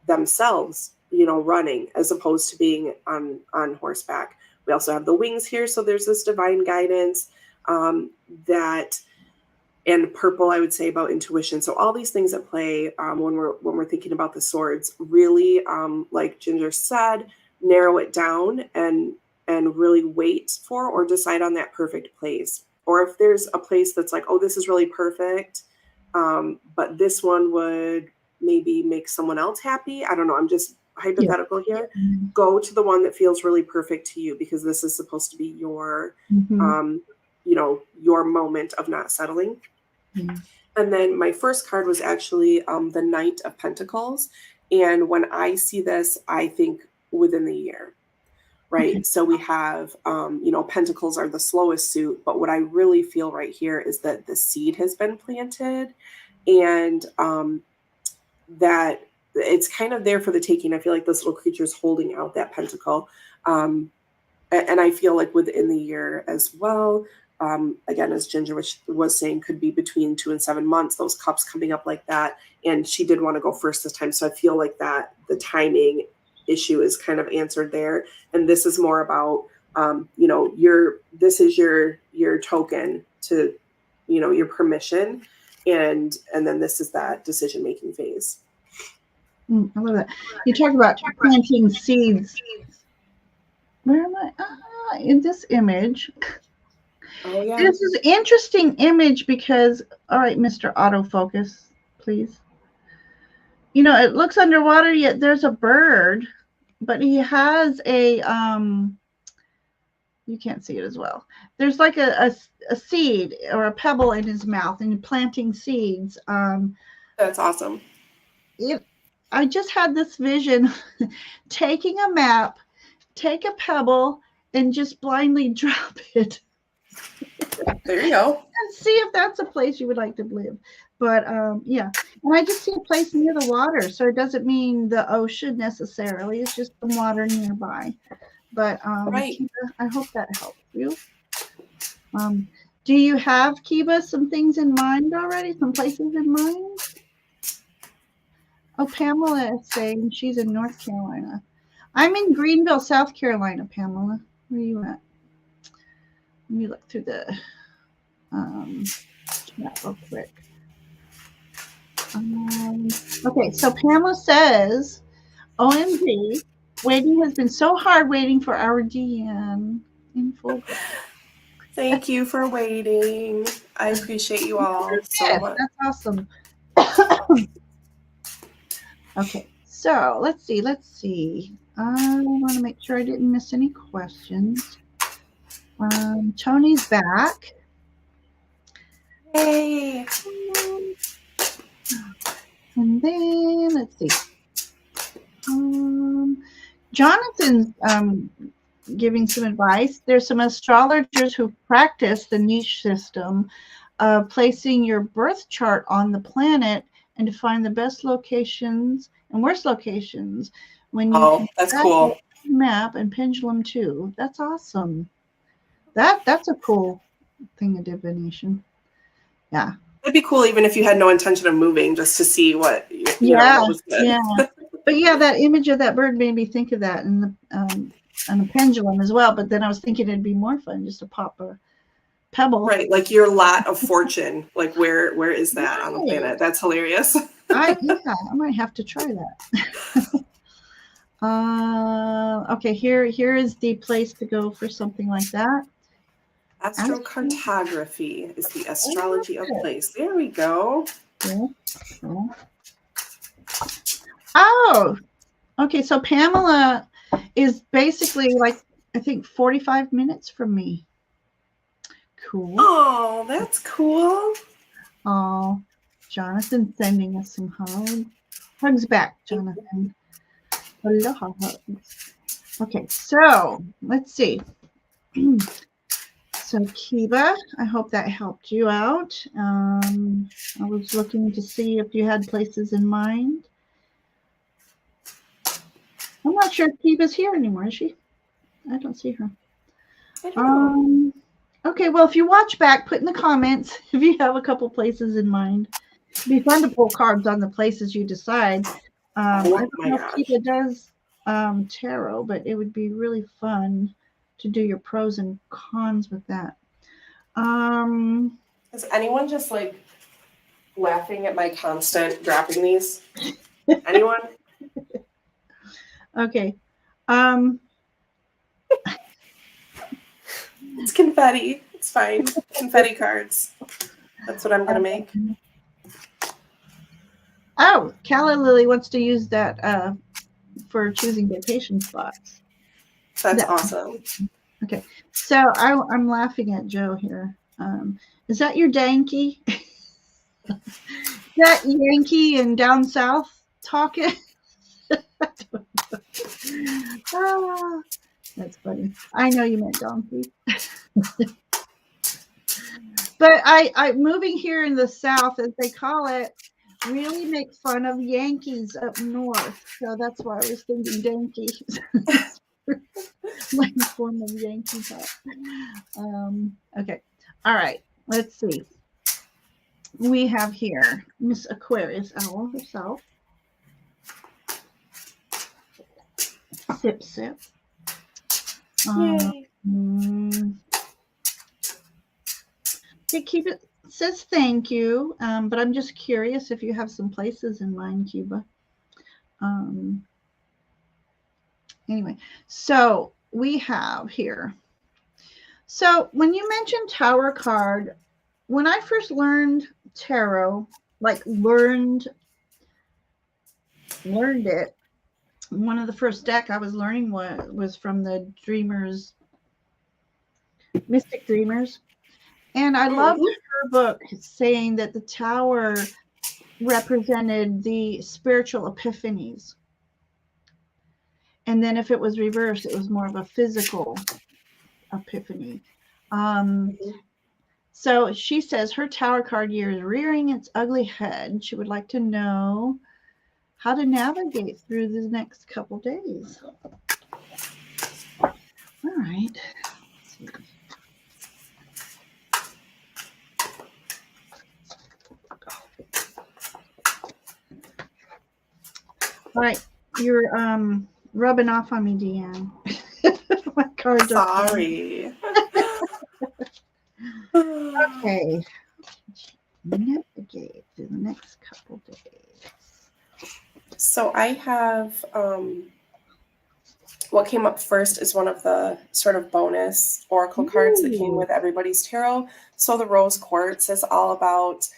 themselves, running, as opposed to being on horseback. We also have the wings here, so there's this divine guidance that, and purple, I would say, about intuition. So all these things at play when we're thinking about the swords. Really, like Ginger said, narrow it down and really wait for or decide on that perfect place. Or if there's a place that's like, oh, this is really perfect, but this one would maybe make someone else happy. I don't know. I'm just hypothetical here. Go to the one that feels really perfect to you, because this is supposed to be your your moment of not settling. And then my first card was actually the Knight of Pentacles, and when I see this, I think within the year, right? So we have Pentacles are the slowest suit, but what I really feel right here is that the seed has been planted, and that it's kind of there for the taking. I feel like this little creature is holding out that pentacle. And I feel like within the year as well, again, as Ginger was saying, could be between 2 and 7 months, those cups coming up like that. And she did want to go first this time. So I feel like that the timing issue is kind of answered there. And this is more about, this is your token to, your permission. And then this is that decision-making phase. I love that. You talk about planting seeds. Where am I? In this image. Oh yeah. This is an interesting image because, all right, Mr. Autofocus, please. You know, it looks underwater, yet there's a bird, but he has a, you can't see it as well. There's like a seed or a pebble in his mouth and planting seeds. That's awesome. I just had this vision taking a map, take a pebble, and just blindly drop it. There you go. And see if that's a place you would like to live. But yeah, and I just see a place near the water, so it doesn't mean the ocean necessarily. It's just some water nearby. But Right. Kiba, I hope that helps you. Do you have, Kiba, some things in mind already? Some places in mind? Oh, Pamela is saying she's in North Carolina. I'm in Greenville, South Carolina, Pamela. Where are you at? Let me look through the chat real quick. Okay, so Pamela says, OMG, waiting has been so hard waiting for our Deanne in full. Thank you for waiting. I appreciate you all so much. That's awesome. Okay, so let's see. I want to make sure I didn't miss any questions. Tony's back. Hey. And then let's see. Jonathan's giving some advice. There's some astrologers who practice the niche system of placing your birth chart on the planet and to find the best locations and worst locations when you that's cool. Map and pendulum too. That's awesome. That's a cool thing of divination. Yeah. It'd be cool even if you had no intention of moving, just to see what you know, what was good. Yeah. But yeah, that image of that bird made me think of that and the pendulum as well. But then I was thinking it'd be more fun just to pop a pebble. Right, like your lot of fortune. Like where is that on the planet? That's hilarious. I might have to try that. Okay, here is the place to go for something like that. Astrocartography is the astrology of place. There we go. Yeah. Oh, okay. So Pamela is basically like, I think 45 minutes from me. Cool. Oh, that's cool. Oh, Jonathan sending us some hugs. Hugs back, Jonathan. Aloha hugs. Okay, so let's see. So Kiba, I hope that helped you out. I was looking to see if you had places in mind. I'm not sure if Kiba's here anymore, is she? I don't see her. I don't know. Okay, well, if you watch back, put in the comments if you have a couple places in mind. It'd be fun to pull cards on the places you decide. I don't know if Kiba does tarot, but it would be really fun to do your pros and cons with that. Is anyone just like laughing at my constant dropping these? Anyone? Okay. It's confetti. It's fine. Confetti cards. That's what I'm gonna make. Oh, Calla Lily wants to use that for choosing vacation spots. That's awesome. Okay, so I'm laughing at Joe here. Is that your Yankee? That Yankee and down south talking? Ah, that's funny. I know you meant donkey. But I moving here in the south, as they call it, really make fun of Yankees up north. So that's why I was thinking donkey. Like a form of Yankee talk. Okay. All right. Let's see. We have here Miss Aquarius Owl herself. Sip, sip. Okay, keep it. Says thank you, but I'm just curious if you have some places in mind, Cuba. Anyway, so we have here. So when you mentioned Tower card, when I first learned tarot, like learned it, one of the first deck I was learning was from the Dreamers, Mystic Dreamers. And I loved her book saying that the Tower represented the spiritual epiphanies. And then if it was reversed, it was more of a physical epiphany. So she says her Tower card year is rearing its ugly head. She would like to know how to navigate through the next couple days. All right. Let's see. All right. You're rubbing off on me, Deanne. My cards are sorry. Okay. Navigate through the next couple days. So I have what came up first is one of the sort of bonus oracle cards that came with everybody's tarot. So the rose quartz is all about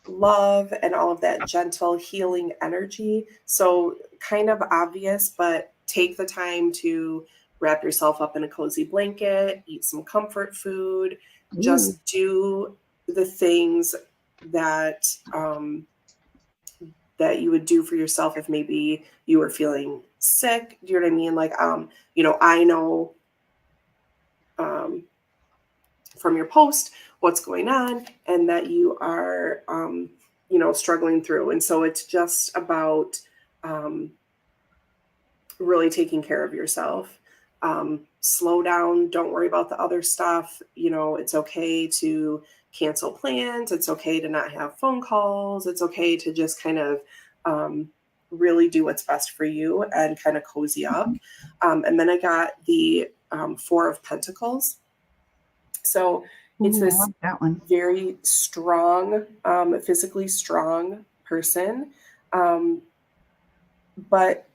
love and all of that gentle healing energy. So kind of obvious, but take the time to wrap yourself up in a cozy blanket, eat some comfort food, just do the things that that you would do for yourself if maybe you were feeling sick. Do you know what I mean? Like, I know from your post what's going on and that you are, struggling through. And so it's just about really taking care of yourself. Slow down. Don't worry about the other stuff. It's okay to cancel plans. It's okay to not have phone calls. It's okay to just kind of really do what's best for you and kind of cozy up. And then I got the Four of Pentacles. So it's this very strong, physically strong person. But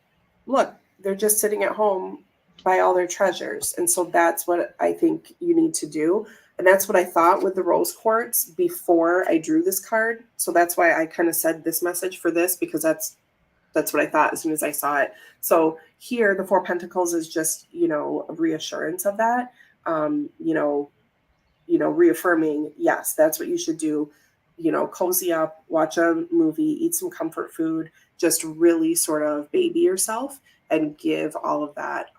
look, they're just sitting at home by all their treasures. And so that's what I think you need to do. And that's what I thought with the rose quartz before I drew this card. So that's why I kind of said this message for this, because that's what I thought as soon as I saw it. So here, the Four Pentacles is just, a reassurance of that, reaffirming, yes, that's what you should do. Cozy up, watch a movie, eat some comfort food, just really sort of baby yourself and give all of that,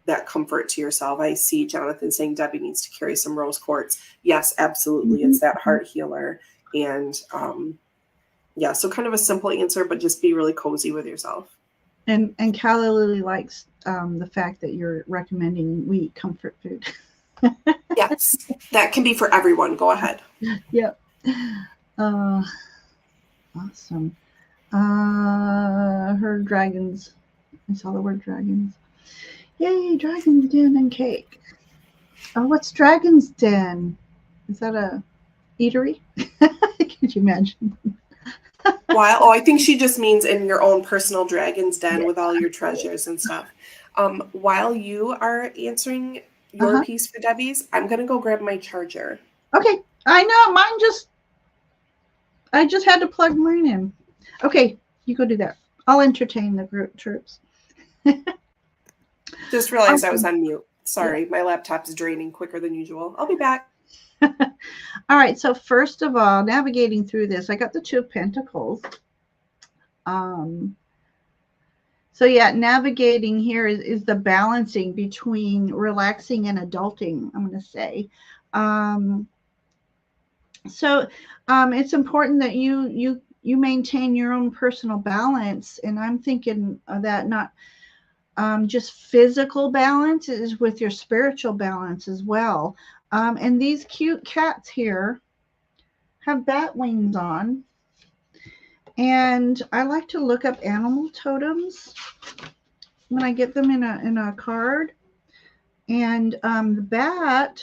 that comfort to yourself. I see Jonathan saying Debbie needs to carry some rose quartz. Yes, absolutely. It's that heart healer. And so kind of a simple answer, but just be really cozy with yourself. And Calla Lily likes the fact that you're recommending we eat comfort food. Yes, that can be for everyone. Go ahead. Yep. Awesome. Her dragons. I saw the word dragons. Yay, Dragon's Den and cake. Oh, what's Dragon's Den? Is that a eatery? Could you imagine? I think she just means in your own personal Dragon's Den with all your treasures and stuff. While you are answering your piece for Debbie's, I'm going to go grab my charger. Okay. I know. I just had to plug mine in. Okay. You go do that. I'll entertain the group troops. Just realized I was on mute. Sorry. My laptop is draining quicker than usual. I'll be back. All right. So first of all, navigating through this, I got the Two of Pentacles. So yeah, navigating here is the balancing between relaxing and adulting, I'm going to say. So it's important that you maintain your own personal balance. And I'm thinking of that not just physical balance, is with your spiritual balance as well. And these cute cats here have bat wings on. And I like to look up animal totems when I get them in a card. And the bat,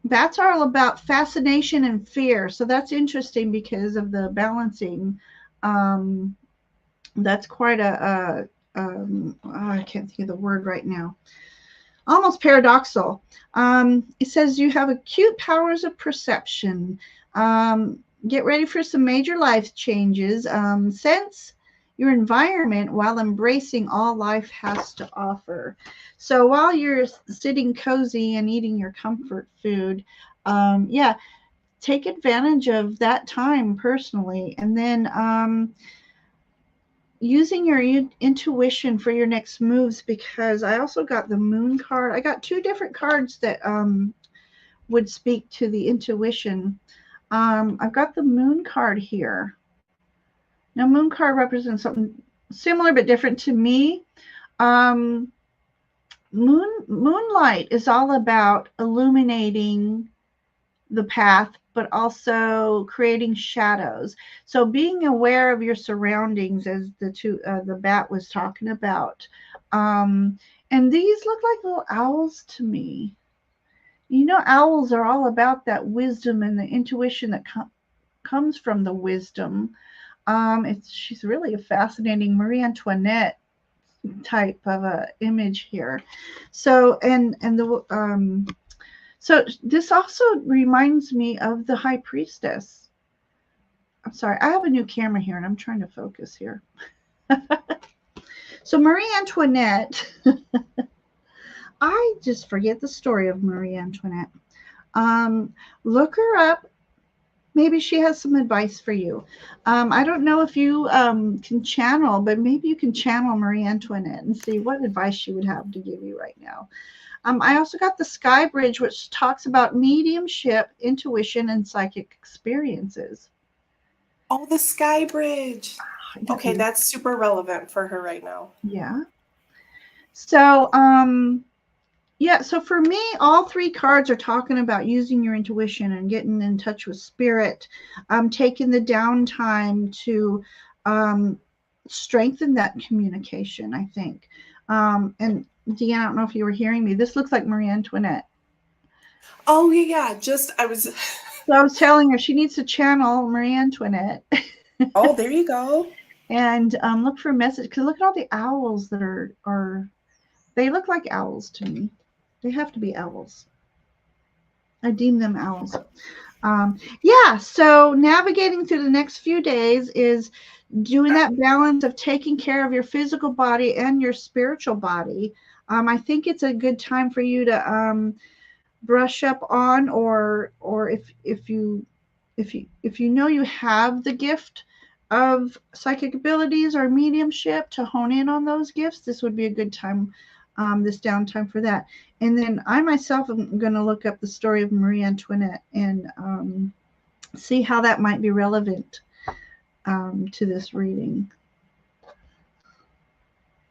Bats are all about fascination and fear. So that's interesting because of the balancing. That's quite I can't think of the word right now. Almost paradoxical. It says you have acute powers of perception. Get ready for some major life changes. Sense your environment while embracing all life has to offer. So while you're sitting cozy and eating your comfort food, yeah, take advantage of that time personally. And then using your intuition for your next moves, because I also got the moon card. I got two different cards that would speak to the intuition. I've got the moon card here. Now, moon card represents something similar but different to me. Moonlight is all about illuminating the path, but also creating shadows. So being aware of your surroundings, as the bat was talking about. And these look like little owls to me. You know, owls are all about that wisdom and the intuition that comes from the wisdom. She's really a fascinating Marie Antoinette type of a image here. So so this also reminds me of the High Priestess. I'm sorry, I have a new camera here and I'm trying to focus here. So Marie Antoinette, I just forget the story of Marie Antoinette. Look her up. Maybe she has some advice for you. I don't know if you can channel, but maybe you can channel Marie Antoinette and see what advice she would have to give you right now. I also got the Sky Bridge, which talks about mediumship, intuition, and psychic experiences. Oh, the Sky Bridge. Okay, that's super relevant for her right now. Yeah. So, yeah, so for me, all three cards are talking about using your intuition and getting in touch with spirit, taking the downtime to strengthen that communication, I think. And Deanne, I don't know if you were hearing me. This looks like Marie Antoinette. Oh, yeah. So I was telling her she needs to channel Marie Antoinette. Oh, there you go. And look for a message, because look at all the owls that are, they look like owls to me. They have to be owls. I deem them owls. Yeah, so navigating through the next few days is doing that balance of taking care of your physical body and your spiritual body. I think it's a good time for you to brush up on, or if you know you have the gift of psychic abilities or mediumship, to hone in on those gifts. This would be a good time, this downtime for that. And then I myself am going to look up the story of Marie Antoinette and see how that might be relevant to this reading.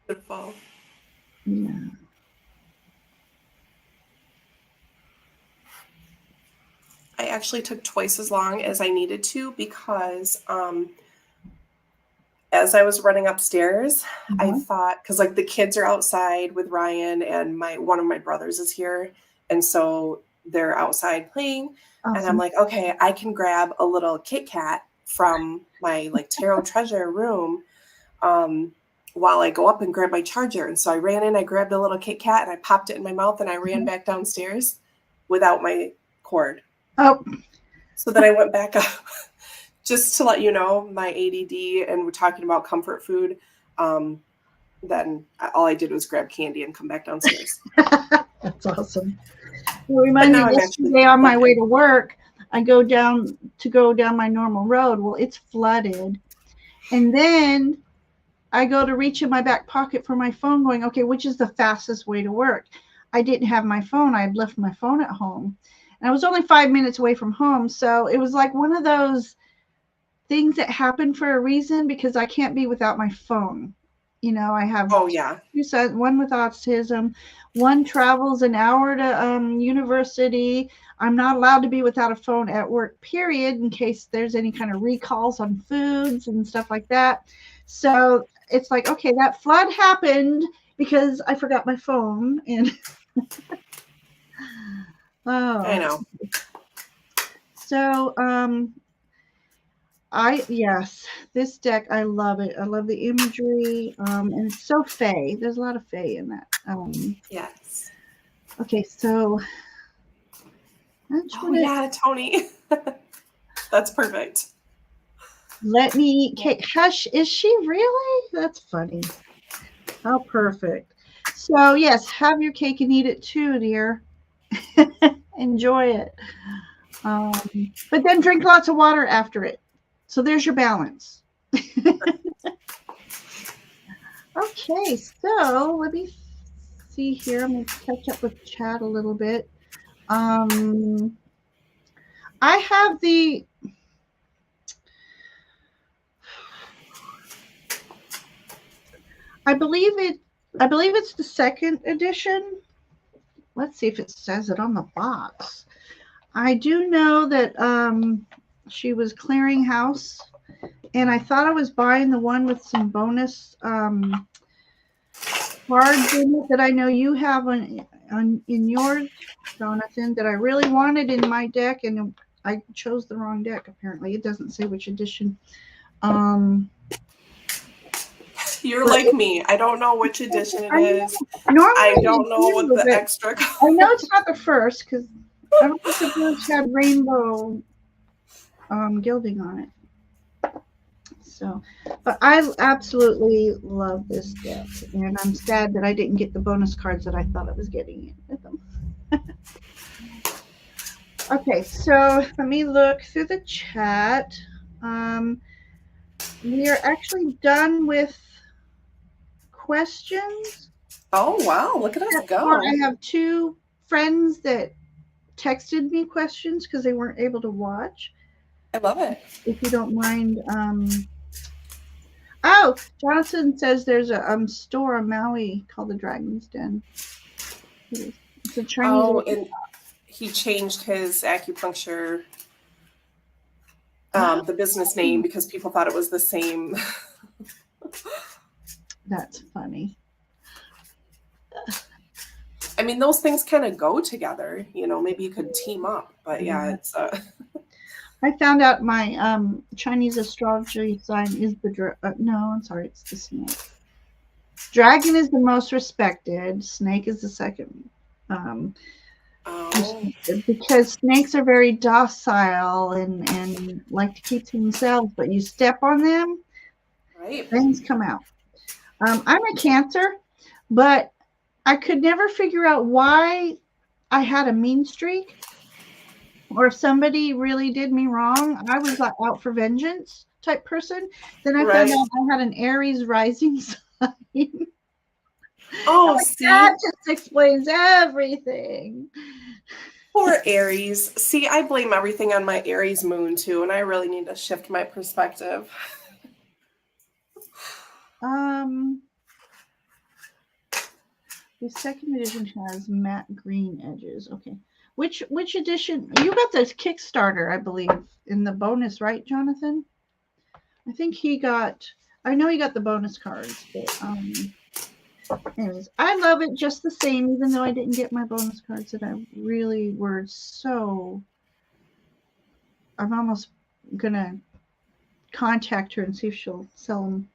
Beautiful. Yeah. I actually took twice as long as I needed to because as I was running upstairs, I thought, because like the kids are outside with Ryan and one of my brothers is here. And so they're outside playing. Awesome. And I'm like, okay, I can grab a little Kit Kat from my like tarot treasure room while I go up and grab my charger. And so I ran in, I grabbed a little Kit Kat and I popped it in my mouth and I ran back downstairs without my cord. Oh. So then I went back up. Just to let you know, my ADD, and we're talking about comfort food, then all I did was grab candy and come back downstairs. That's awesome. It reminds me, yesterday on my way to work, I go down my normal road. Well, it's flooded. And then I go to reach in my back pocket for my phone going, okay, which is the fastest way to work? I didn't have my phone. I had left my phone at home. And I was only 5 minutes away from home. So it was like one of those things that happen for a reason, because I can't be without my phone. You know, I have two sons, one with autism, one travels an hour to university. I'm not allowed to be without a phone at work, period, in case there's any kind of recalls on foods and stuff like that. So it's like, okay, that flood happened because I forgot my phone. And Oh, I know. so yes, this deck, I love it. I love the imagery, and it's so fey. There's a lot of fey in that. Yes. Okay, so Oh yeah, Tony. That's perfect. Let me, Hush, is she really? That's funny. How perfect. So yes, have your cake and eat it too, dear. Enjoy it. But then drink lots of water after it. So there's your balance. Okay, so let me see here. I'm going to catch up with chat a little bit. I have the I believe it's the second edition. Let's see if it says it on the box. I do know that she was clearing house, and I thought I was buying the one with some bonus cards in it that I know you have in yours, Jonathan, that I really wanted in my deck, and I chose the wrong deck. Apparently, it doesn't say which edition. You're like me. I don't know which edition it is. Normally, I don't know what the extra. I know it's not the first because I don't think the first had rainbow gilding on it. So, but I absolutely love this deck, and I'm sad that I didn't get the bonus cards that I thought I was getting with them. Okay, so let me look through the chat. We are actually done with questions. Oh wow, look at us go. I have 2 friends that texted me questions because they weren't able to watch. I love it. If you don't mind. Oh, Jonathan says there's a store in Maui called the Dragon's Den. It's a Chinese. And he changed his acupuncture, the business name, because people thought it was the same. That's funny. I mean, those things kind of go together. You know, maybe you could team up, but yeah, it's. I found out my Chinese astrology sign is the no, I'm sorry, it's the snake. Dragon is the most respected. Snake is the second. Because snakes are very docile and like to keep to themselves, but you step on them, right? Things come out. I'm a Cancer, but I could never figure out why I had a mean streak. Or if somebody really did me wrong, I was like out for vengeance type person. Then I found out I had an Aries rising sign. Oh, see? That just explains everything. Poor Aries. See, I blame everything on my Aries moon too, and I really need to shift my perspective. The second edition has matte green edges. Okay. Which edition? You got this Kickstarter, I believe, in the bonus, right, Jonathan? I think I know he got the bonus cards, but anyways, I love it just the same, even though I didn't get my bonus cards that I really were so. I'm almost gonna contact her and see if she'll sell them.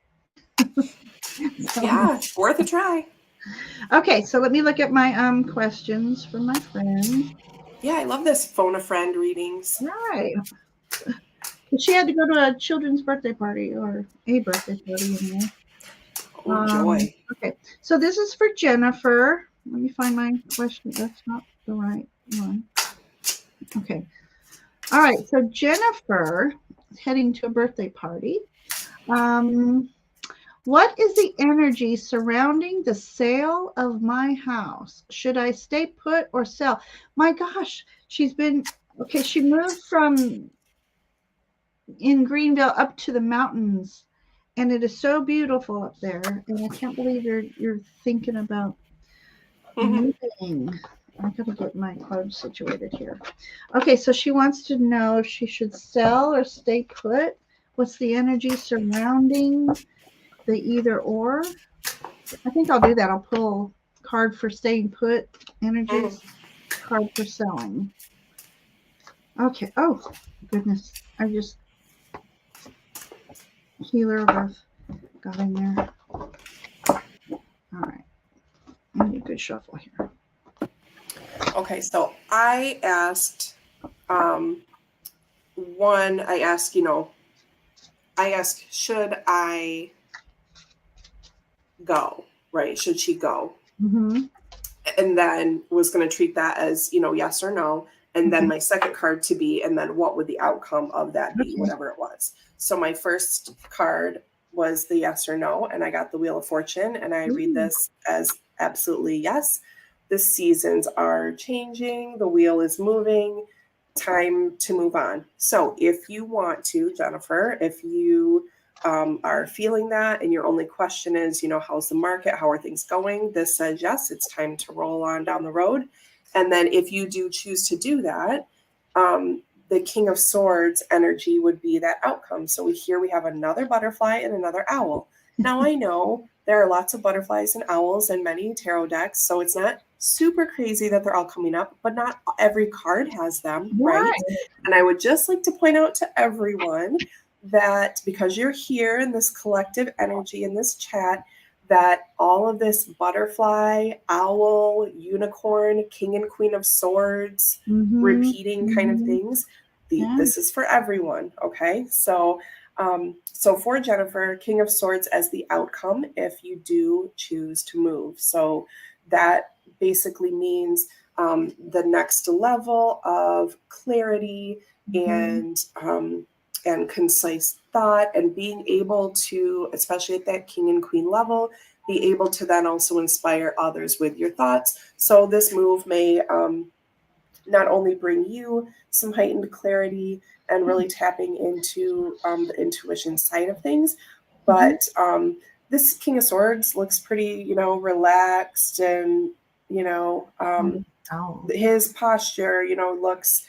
Yeah, worth a try. Okay, so let me look at my questions from my friends. Yeah, I love this phone a friend readings. Right. She had to go to a children's birthday party or a birthday party anyway. Oh, joy. Okay, so this is for Jennifer. Let me find my question. That's not the right one. Okay. All right, so Jennifer is heading to a birthday party. What is the energy surrounding the sale of my house? Should I stay put or sell? My gosh, she moved from in Greenville up to the mountains, and it is so beautiful up there. And I can't believe you're thinking about moving. I gotta get my cards situated here. Okay, so she wants to know if she should sell or stay put. What's the energy surrounding the either or? I think I'll do that. I'll pull a card for staying put energies. card for selling. Okay. Oh, goodness. I just healer of earth got in there. All right. I need a good shuffle here. Okay, so I asked, one, I asked, should I go, right? Should she go? Mm-hmm. And then was going to treat that as, yes or no. And then my second card to be, and then what would the outcome of that be, whatever it was. So my first card was the yes or no, and I got the Wheel of Fortune, and I read this as absolutely yes. The seasons are changing, the wheel is moving, time to move on. So if you want to, Jennifer, if you are feeling that and your only question is, how's the market, how are things going, this says yes, it's time to roll on down the road. And then if you do choose to do that, the King of Swords energy would be that outcome. So we have another butterfly and another owl. Now I know there are lots of butterflies and owls in many tarot decks, so it's not super crazy that they're all coming up, but not every card has them, right? And I would just like to point out to everyone that because you're here in this collective energy in this chat, that all of this butterfly, owl, unicorn, king and queen of swords, repeating kind of things, this is for everyone, okay? So for Jennifer, King of Swords as the outcome if you do choose to move. So that basically means the next level of clarity and concise thought, and being able to, especially at that king and queen level, be able to then also inspire others with your thoughts. So this move may not only bring you some heightened clarity and really tapping into the intuition side of things, but this King of Swords looks pretty, relaxed, and, his posture, looks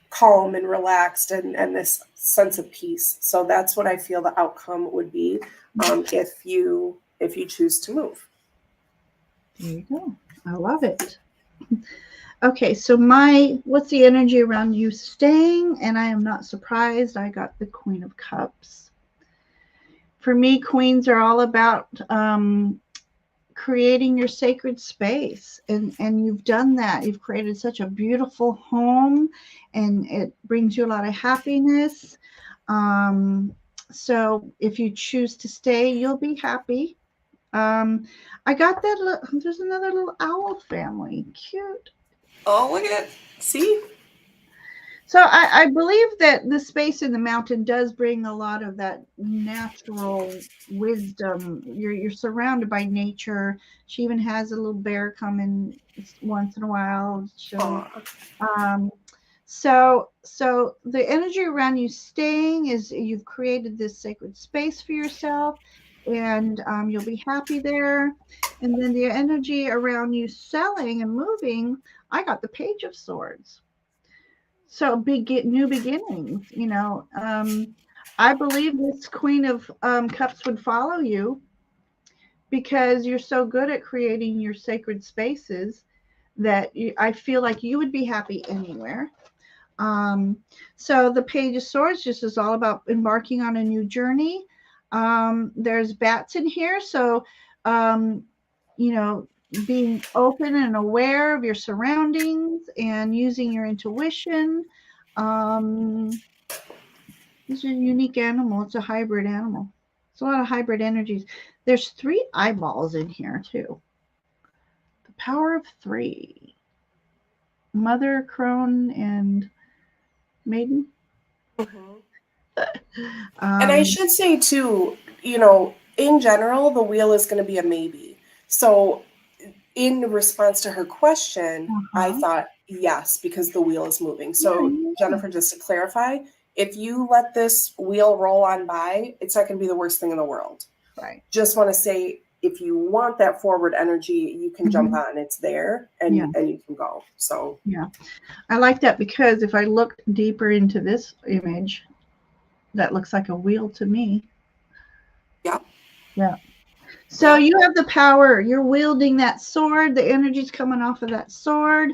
calm and relaxed, and this sense of peace. So that's what I feel the outcome would be if you choose to move. There you go. I love it. Okay, so what's the energy around you staying? And I am not surprised. I got the Queen of Cups. For me, queens are all about creating your sacred space, and you've done that. You've created such a beautiful home, and it brings you a lot of happiness. So if you choose to stay, you'll be happy. I got that. There's another little owl family. Cute. Oh, look at it. See? So I believe that the space in the mountain does bring a lot of that natural wisdom. You're surrounded by nature. She even has a little bear come in once in a while. So the energy around you staying is you've created this sacred space for yourself, and you'll be happy there. And then the energy around you selling and moving, I got the Page of Swords. So new beginnings, I believe this Queen of Cups would follow you because you're so good at creating your sacred spaces that I feel like you would be happy anywhere. So the Page of Swords just is all about embarking on a new journey. There's bats in here, so being open and aware of your surroundings and using your intuition. This is a unique animal. It's a hybrid animal. It's a lot of hybrid energies. There's 3 eyeballs in here too. The power of 3. Mother, crone, and maiden. And I should say too, in general, the wheel is going to be a maybe. So in response to her question, I thought yes, because the wheel is moving. So Jennifer, just to clarify, if you let this wheel roll on by, it's not going to be the worst thing in the world. Right. Just want to say, if you want that forward energy, you can jump on. It's there, and you can go. So yeah, I like that, because if I look deeper into this image, that looks like a wheel to me. Yeah. Yeah. So you have the power. You're wielding that sword. The energy's coming off of that sword.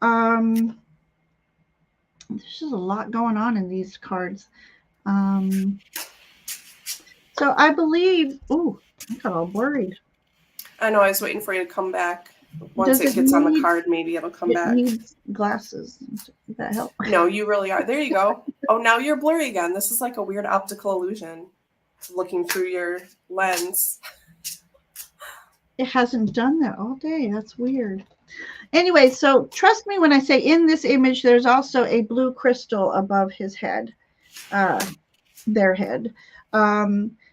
There's just a lot going on in these cards. So I believe, oh, I got all worried. I know, I was waiting for you to come back. Once it gets on the card, maybe it'll come back. It needs glasses. Does that help? No, you really are. There you go. Oh, now you're blurry again. This is like a weird optical illusion. Looking through your lens. It hasn't done that all day. That's weird. Anyway, so trust me when I say in this image, there's also a blue crystal above his head, their head.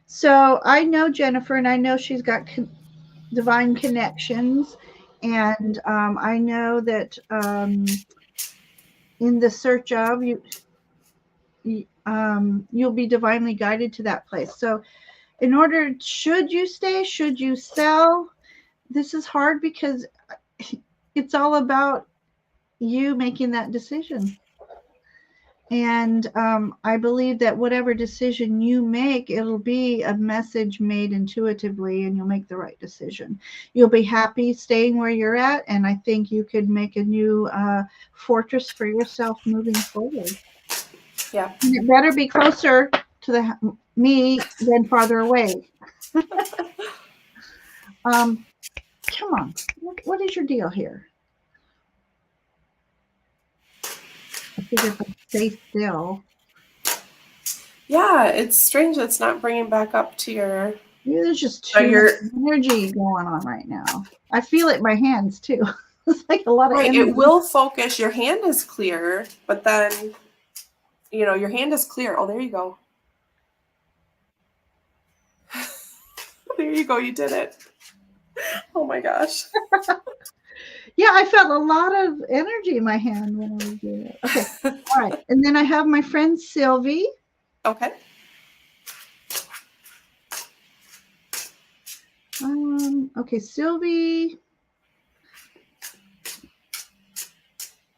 So I know Jennifer, and I know she's got divine connections. And I know that in the search of you'll be divinely guided to that place. So in order, should you stay, should you sell? This is hard because it's all about you making that decision. And I believe that whatever decision you make, it'll be a message made intuitively, and you'll make the right decision. You'll be happy staying where you're at, and I think you could make a new fortress for yourself moving forward. Yeah. And it better be closer to me than farther away. Come on. What is your deal here? I figure if I stay still. Yeah, it's strange it's not bringing back up to your... Yeah, there's just too much energy going on right now. I feel it in my hands too. It's like a lot of energy. It will focus. Your hand is clear, but then, your hand is clear. Oh, there you go. There you go. You did it. Oh my gosh. Yeah, I felt a lot of energy in my hand when I was doing it. Okay. All right. And then I have my friend Sylvie. Okay. Okay, Sylvie.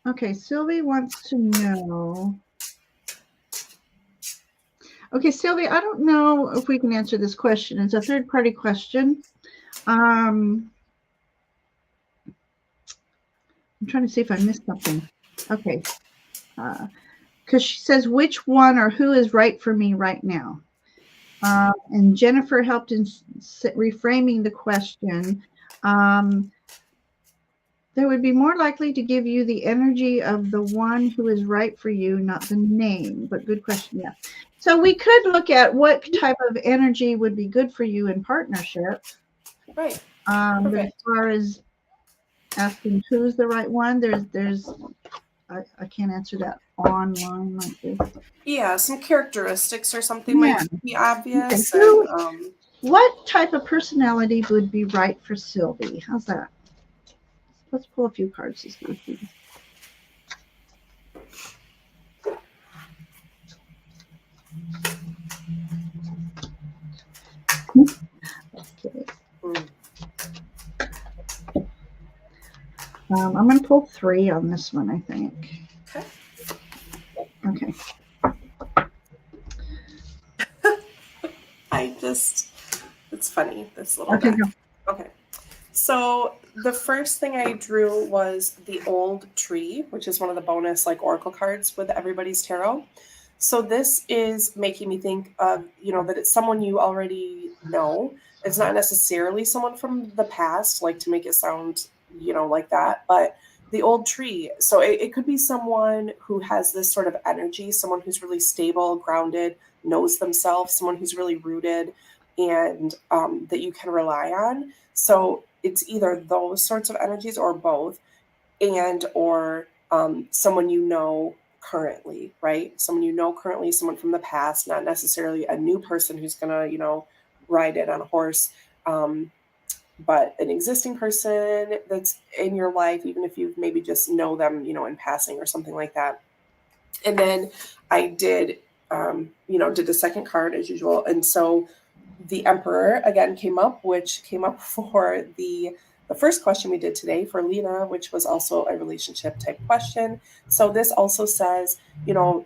Okay, Sylvie wants to know. Okay, Sylvie, I don't know if we can answer this question. It's a third-party question. I'm trying to see if I missed something. Okay. Because she says, which one or who is right for me right now? And Jennifer helped in reframing the question. They would be more likely to give you the energy of the one who is right for you, not the name. But good question, yeah. So we could look at what type of energy would be good for you in partnership. Right. But as far as asking who's the right one, I can't answer that online like this. Yeah, some characteristics or something might be obvious. Okay. And, what type of personality would be right for Sylvie? How's that? Let's pull a few cards to see. Okay. I'm going to pull 3 on this one, I think. Okay. It's funny, this little deck. Okay. So the first thing I drew was the old tree, which is one of the bonus oracle cards with everybody's tarot. So this is making me think of, that it's someone you already know. It's not necessarily someone from the past, to make it sound, like that, but the old tree. So it could be someone who has this sort of energy, someone who's really stable, grounded, knows themselves, someone who's really rooted and that you can rely on. So it's either those sorts of energies or both, and or someone currently, right? Someone currently, someone from the past, not necessarily a new person who's going to, ride in on a horse, but an existing person that's in your life, even if you maybe just know them, in passing or something like that. And then I did, did a second card as usual. And so the Emperor again came up, which came up for the first question we did today for Lena, which was also a relationship type question. So this also says,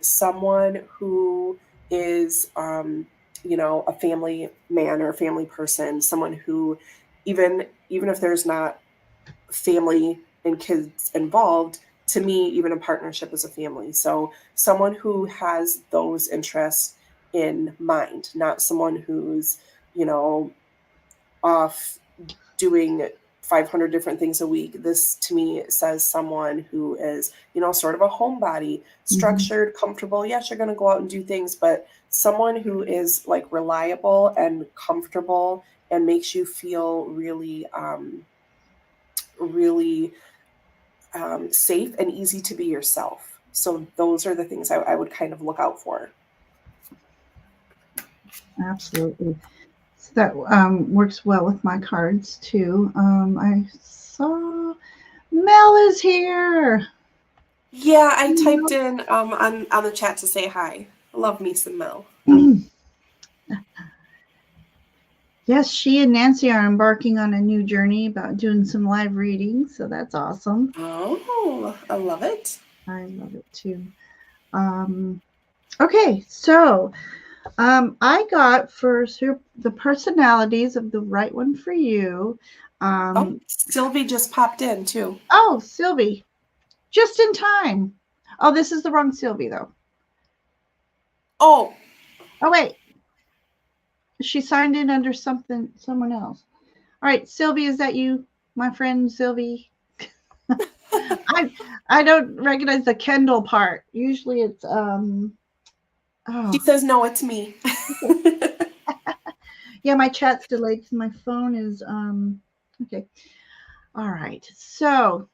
someone who is a family man or a family person, someone who even if there's not family and kids involved, to me, even a partnership is a family. So someone who has those interests in mind, not someone who's, off doing 500 different things a week. This to me says someone who is, sort of a homebody, structured, comfortable. Yes, you're going to go out and do things, but someone who is like reliable and comfortable and makes you feel really, really safe and easy to be yourself. So those are the things I would kind of look out for. Absolutely. So that works well with my cards too. I saw Mel is here. Yeah, I typed in on the chat to say hi. Love me some Mel. Yes, she and Nancy are embarking on a new journey about doing some live readings, so that's awesome. Oh, I love it. I love it too. Okay, so I got for the personalities of the right one for you. Sylvie just popped in too. Oh, Sylvie, just in time. Oh, this is the wrong Sylvie though. Oh, wait. She signed in under someone else. All right, Sylvie, is that you, my friend Sylvie? I don't recognize the Kendall part. Usually it's She says no, it's me. Yeah, my chat's delayed because my phone is okay. All right. So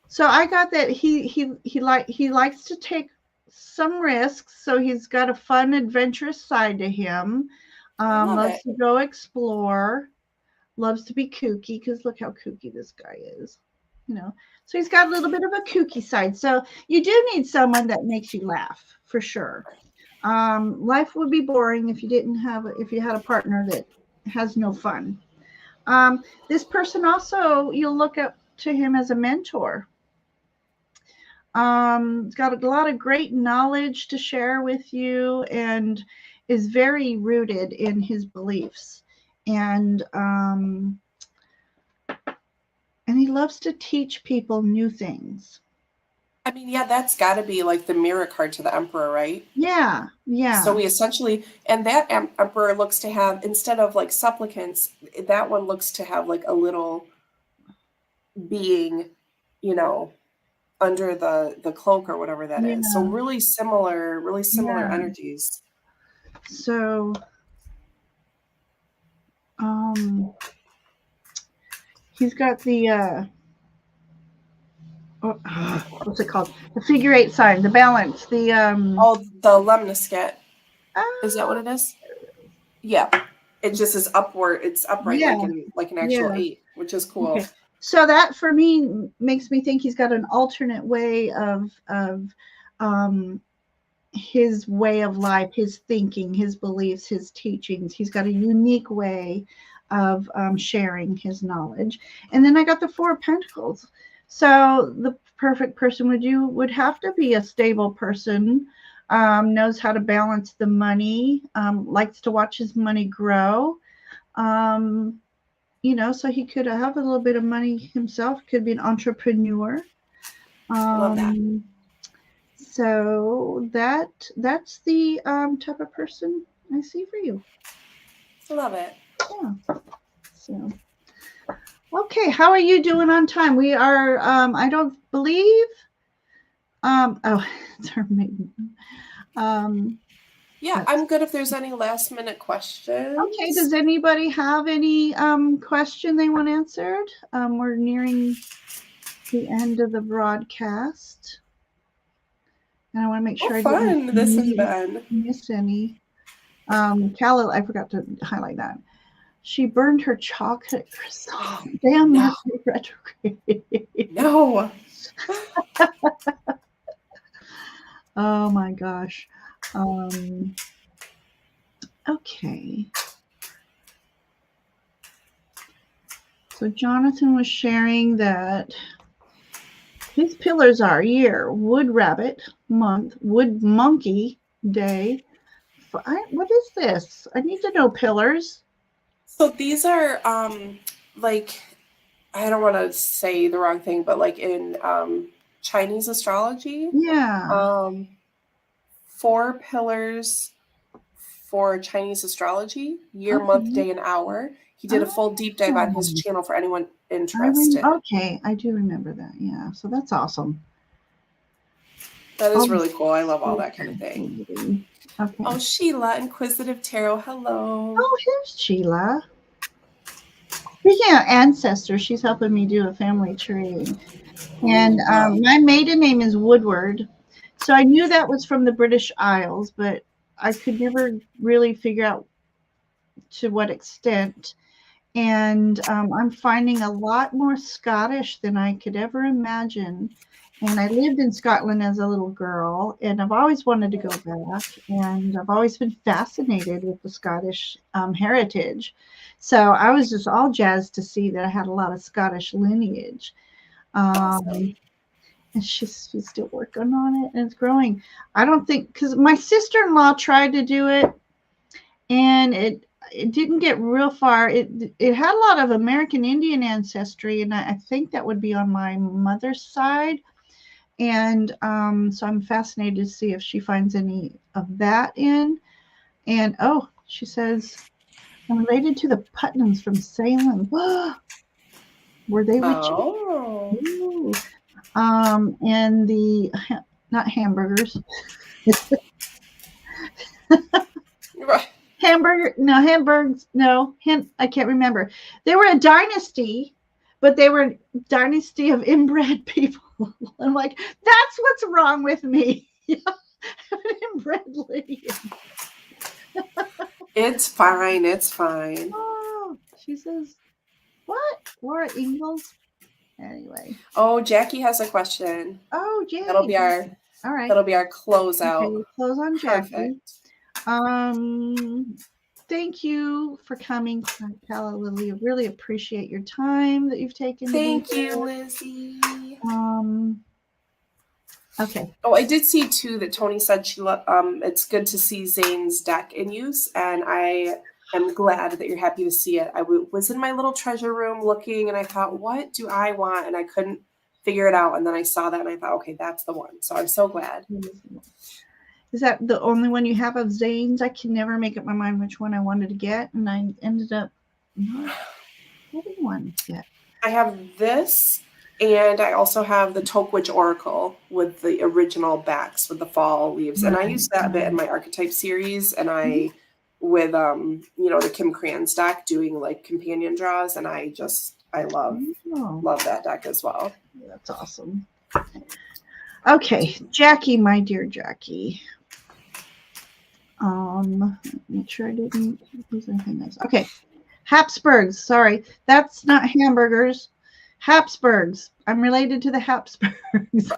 so I got that he likes to take some risks, so he's got a fun, adventurous side to him. Loves to go explore, loves to be kooky, because look how kooky this guy is. So he's got a little bit of a kooky side. So you do need someone that makes you laugh, for sure. Life would be boring if you had a partner that has no fun. This person also, you'll look up to him as a mentor. He's got a lot of great knowledge to share with you and is very rooted in his beliefs. And he loves to teach people new things. I mean, yeah, that's got to be like the mirror card to the Emperor, right? Yeah. So we essentially, and that Emperor looks to have, instead of like supplicants, that one looks to have like a little being, under the cloak or whatever that is. So really similar energies. So he's got the what's it called? The figure 8 sign, the balance, the the lemniscate. Is that what it is? Yeah. It just is upward. It's upright like an actual 8, which is cool. Okay. So that for me makes me think he's got an alternate way of his way of life, his thinking, his beliefs, his teachings. He's got a unique way of sharing his knowledge. And then I got the 4 of Pentacles. So the perfect person would have to be a stable person, knows how to balance the money, likes to watch his money grow. So he could have a little bit of money himself, could be an entrepreneur. Love that. So that's the type of person I see for you. Love it. Yeah. So, okay, how are you doing on time? We are, I don't believe, it's our maiden. Yeah, I'm good if there's any last minute questions. Okay, does anybody have any question they want answered? We're nearing the end of the broadcast. And I want to make sure I didn't miss any. Calla, I forgot to highlight that. She burned her chocolate croissant. Damn, no. Retrograde. No. Oh my gosh. Okay. So Jonathan was sharing that His pillars are year, wood rabbit, month, wood monkey, day. What is this? I need to know pillars. So these are like, I don't want to say the wrong thing, but like in Chinese astrology, Yeah. 4 pillars for Chinese astrology, year, month, Okay. day, and hour. He did a full deep dive on his channel for anyone interested. Okay, I do remember that. Yeah, so that's awesome. That is really cool. I love all that kind of thing. Okay. Oh, Sheila, Inquisitive Tarot. Hello. Oh, here's Sheila. Speaking of ancestors, she's helping me do a family tree. And my maiden name is Woodward. So I knew that was from the British Isles, but I could never really figure out to what extent. And I'm finding a lot more Scottish than I could ever imagine. And I lived in Scotland as a little girl, and I've always wanted to go back. And I've always been fascinated with the Scottish heritage. So I was just all jazzed to see that I had a lot of Scottish lineage. Awesome. And she's still working on it, and it's growing. I don't think, because my sister-in-law tried to do it, and it didn't get real far. It had a lot of American Indian ancestry, and I think that would be on my mother's side. And so I'm fascinated to see if she finds any of that in. And she says, I'm related to the Putnams from Salem. Were they witches? Oh. And the not hamburgers. Right. Hamburgers. No, I can't remember. They were a dynasty, but they were a dynasty of inbred people. I'm like, that's what's wrong with me. An inbred lineage. It's fine. It's fine. Oh, she says, what? Laura Ingalls? Anyway. Oh, Jackie has a question. Oh, Jackie. That'll be our closeout. Okay, we'll close on Jackie. Perfect. Thank you for coming, Paula Lily. I really appreciate your time that you've taken. Thank you, Lizzie. Okay. Oh, I did see too that Tony said it's good to see Zane's deck in use, and I am glad that you're happy to see it. I was in my little treasure room looking, and I thought, what do I want? And I couldn't figure it out, and then I saw that, and I thought, okay, that's the one. So I'm so glad. Is that the only one you have of Zane's? I can never make up my mind which one I wanted to get, and I ended up not getting one yet. I have this, and I also have the Tokwitch Oracle with the original backs with the fall leaves. And I use that a bit in my archetype series, and I with the Kim Cran's deck doing like companion draws, and I love that deck as well. That's awesome. Okay, Jackie, my dear Jackie. Make sure I didn't lose anything else. Okay, Habsburgs. Sorry, that's not hamburgers. Habsburgs. I'm related to the Habsburgs.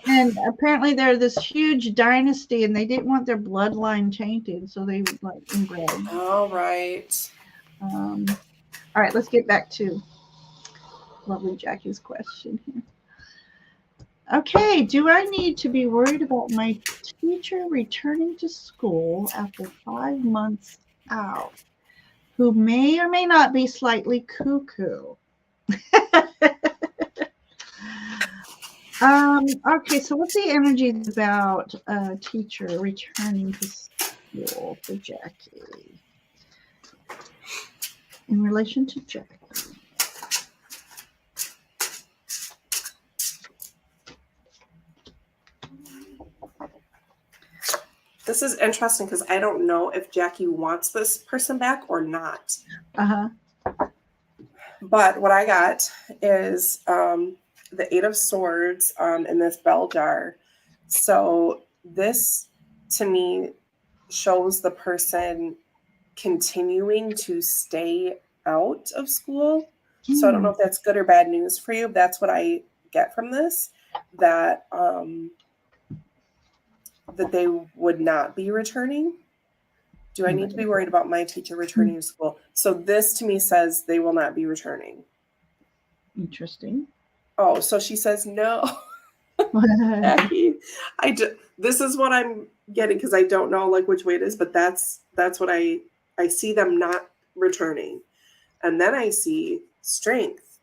And apparently they're this huge dynasty, and they didn't want their bloodline tainted, so they like inbred. All right. All right, let's get back to lovely Jackie's question here. Okay, do I need to be worried about my teacher returning to school after 5 months out, who may or may not be slightly cuckoo? Okay, so what's the energy about a teacher returning to school for Jackie in relation to Jackie? This is interesting because I don't know if Jackie wants this person back or not. But what I got is the 8 of Swords in this bell jar. So this, to me, shows the person continuing to stay out of school. So I don't know if that's good or bad news for you. But that's what I get from this, that they would not be returning. Do I need to be worried about my teacher returning to school? So this to me says they will not be returning. Interesting. Oh, so she says no. Jackie, this is what I'm getting, because I don't know like which way it is, but that's what I see them not returning. And then I see strength.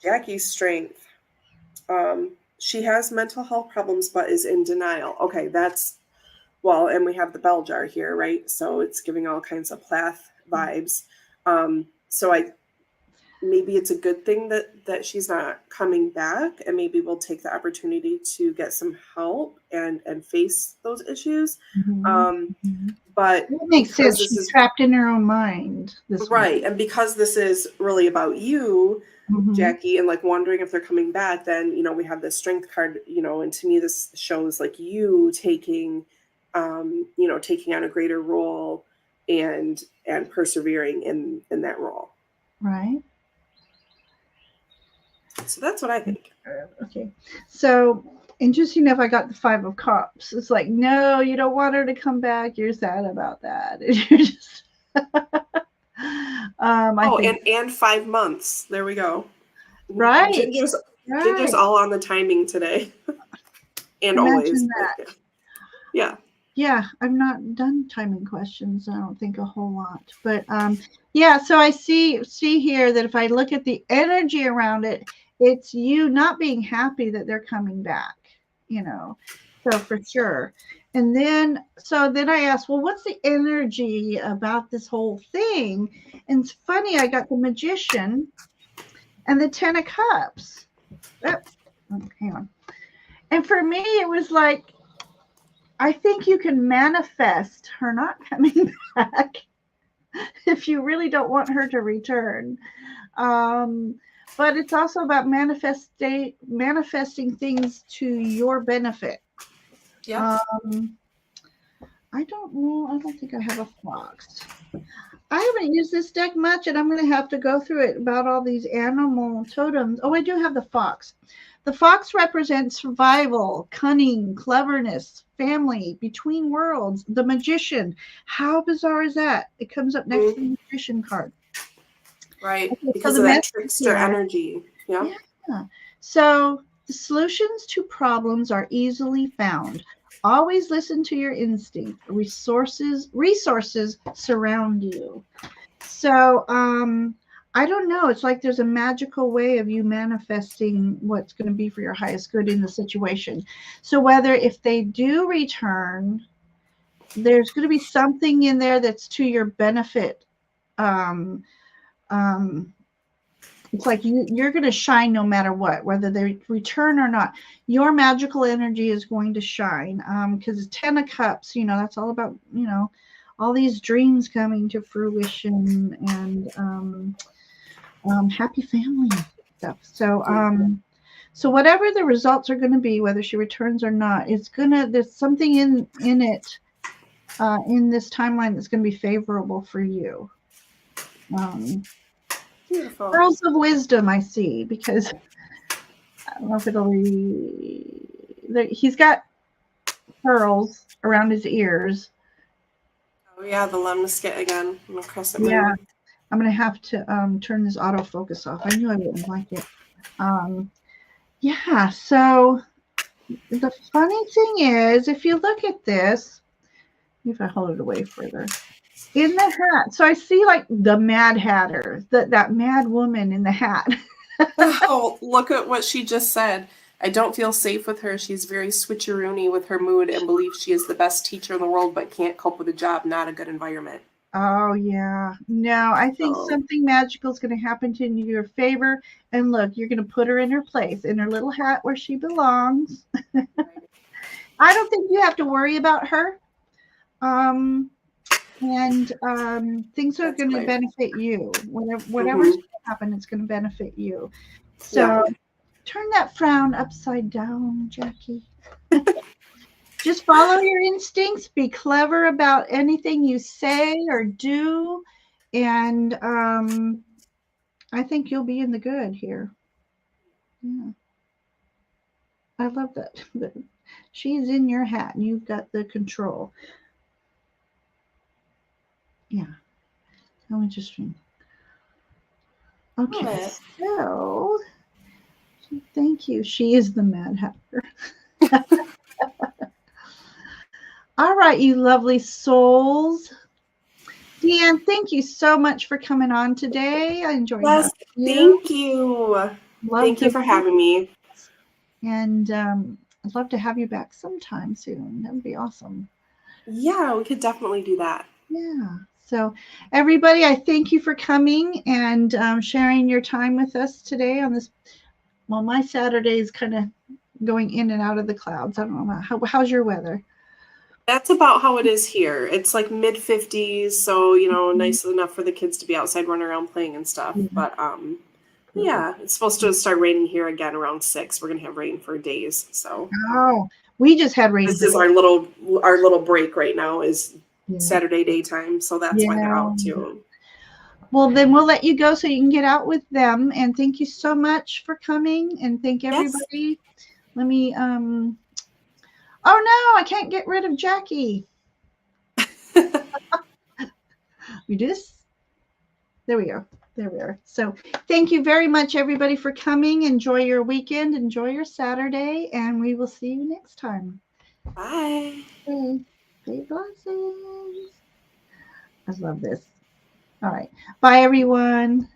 Jackie's strength. She has mental health problems, but is in denial. Okay, and we have the bell jar here, right? So it's giving all kinds of Plath vibes. So maybe it's a good thing that she's not coming back, and maybe we'll take the opportunity to get some help and face those issues. But it makes sense. She's trapped in her own mind. Right. And because this is really about you, Jackie, and like wondering if they're coming back, then, we have this strength card, and to me, this shows like you taking on a greater role and persevering in that role. Right. So that's what I think. Okay. So interesting enough, I got the 5 of Cups. It's like, no, you don't want her to come back. You're sad about that. You're just I think, and 5 months. There we go. Right. Ginger's all on the timing today. And imagine always. That. Yeah. Yeah, I've not done timing questions. I don't think a whole lot, but yeah. So I see here that if I look at the energy around it, it's you not being happy that they're coming back. So for sure. And then I asked, well, what's the energy about this whole thing? And it's funny, I got the Magician and the 10 of Cups. Oh, hang on. And for me, it was like, I think you can manifest her not coming back if you really don't want her to return. But it's also about manifesting things to your benefit. Yeah. I don't know. I don't think I have a fox. I haven't used this deck much, and I'm going to have to go through it about all these animal totems. Oh, I do have the fox. The fox represents survival, cunning, cleverness, family, between worlds, the Magician. How bizarre is that? It comes up next to the Magician card. Right, Okay, because of that trickster energy. Yeah. So the solutions to problems are easily found. Always listen to your instinct. Resources surround you. So I don't know. It's like there's a magical way of you manifesting what's going to be for your highest good in the situation. So if they do return, there's going to be something in there that's to your benefit. It's like you're going to shine no matter what, whether they return or not. Your magical energy is going to shine because 10 of Cups, that's all about, all these dreams coming to fruition and happy family stuff. So whatever the results are going to be, whether she returns or not, there's something in it in this timeline that's going to be favorable for you. Beautiful. Pearls of wisdom, I see, because I don't know if it'll be. He's got pearls around his ears. Oh yeah, the lemniscate again. Crescent moon. Yeah, I'm gonna have to turn this autofocus off. I knew I wouldn't like it. Yeah. So the funny thing is, if you look at this, if I hold it away further. In the hat, so I see like the Mad Hatter, that mad woman in the hat. Oh, look at what she just said. I don't feel safe with her. She's very switcheroony with her mood and believes she is the best teacher in the world, but can't cope with a job, not a good environment. Oh, yeah. No, I think something magical is going to happen to your favor. And look, you're going to put her in her place, in her little hat where she belongs. I don't think you have to worry about her. And things are going to benefit you. Whatever's going to happen, it's going to benefit you. So turn that frown upside down, Jackie. Just follow your instincts. Be clever about anything you say or do. And I think you'll be in the good here. Yeah. I love that. She's in your hat and you've got the control. Yeah. How interesting. Okay. So Thank you. She is the Mad Hatter. All right, you lovely souls. Deanne, thank you so much for coming on today. I enjoyed having you. Thank you. Thank you for having me. And I'd love to have you back sometime soon. That would be awesome. Yeah, we could definitely do that. Yeah. So everybody, I thank you for coming and sharing your time with us today on this. Well, my Saturday is kind of going in and out of the clouds. I don't know. How's your weather? That's about how it is here. It's like mid 50s, so nice enough for the kids to be outside running around playing and stuff. But yeah, it's supposed to start raining here again around 6. We're gonna have rain for days. So we just had rain. This is our little break right now is Saturday daytime, so that's why they're out too. Well, then we'll let you go so you can get out with them. And thank you so much for coming. And thank everybody. Yes. Let me oh no, I can't get rid of Jackie. We do this. There we go. There we are. So thank you very much, everybody, for coming. Enjoy your weekend. Enjoy your Saturday. And we will see you next time. Bye. Okay. Big blessings. I love this. All right. Bye, everyone.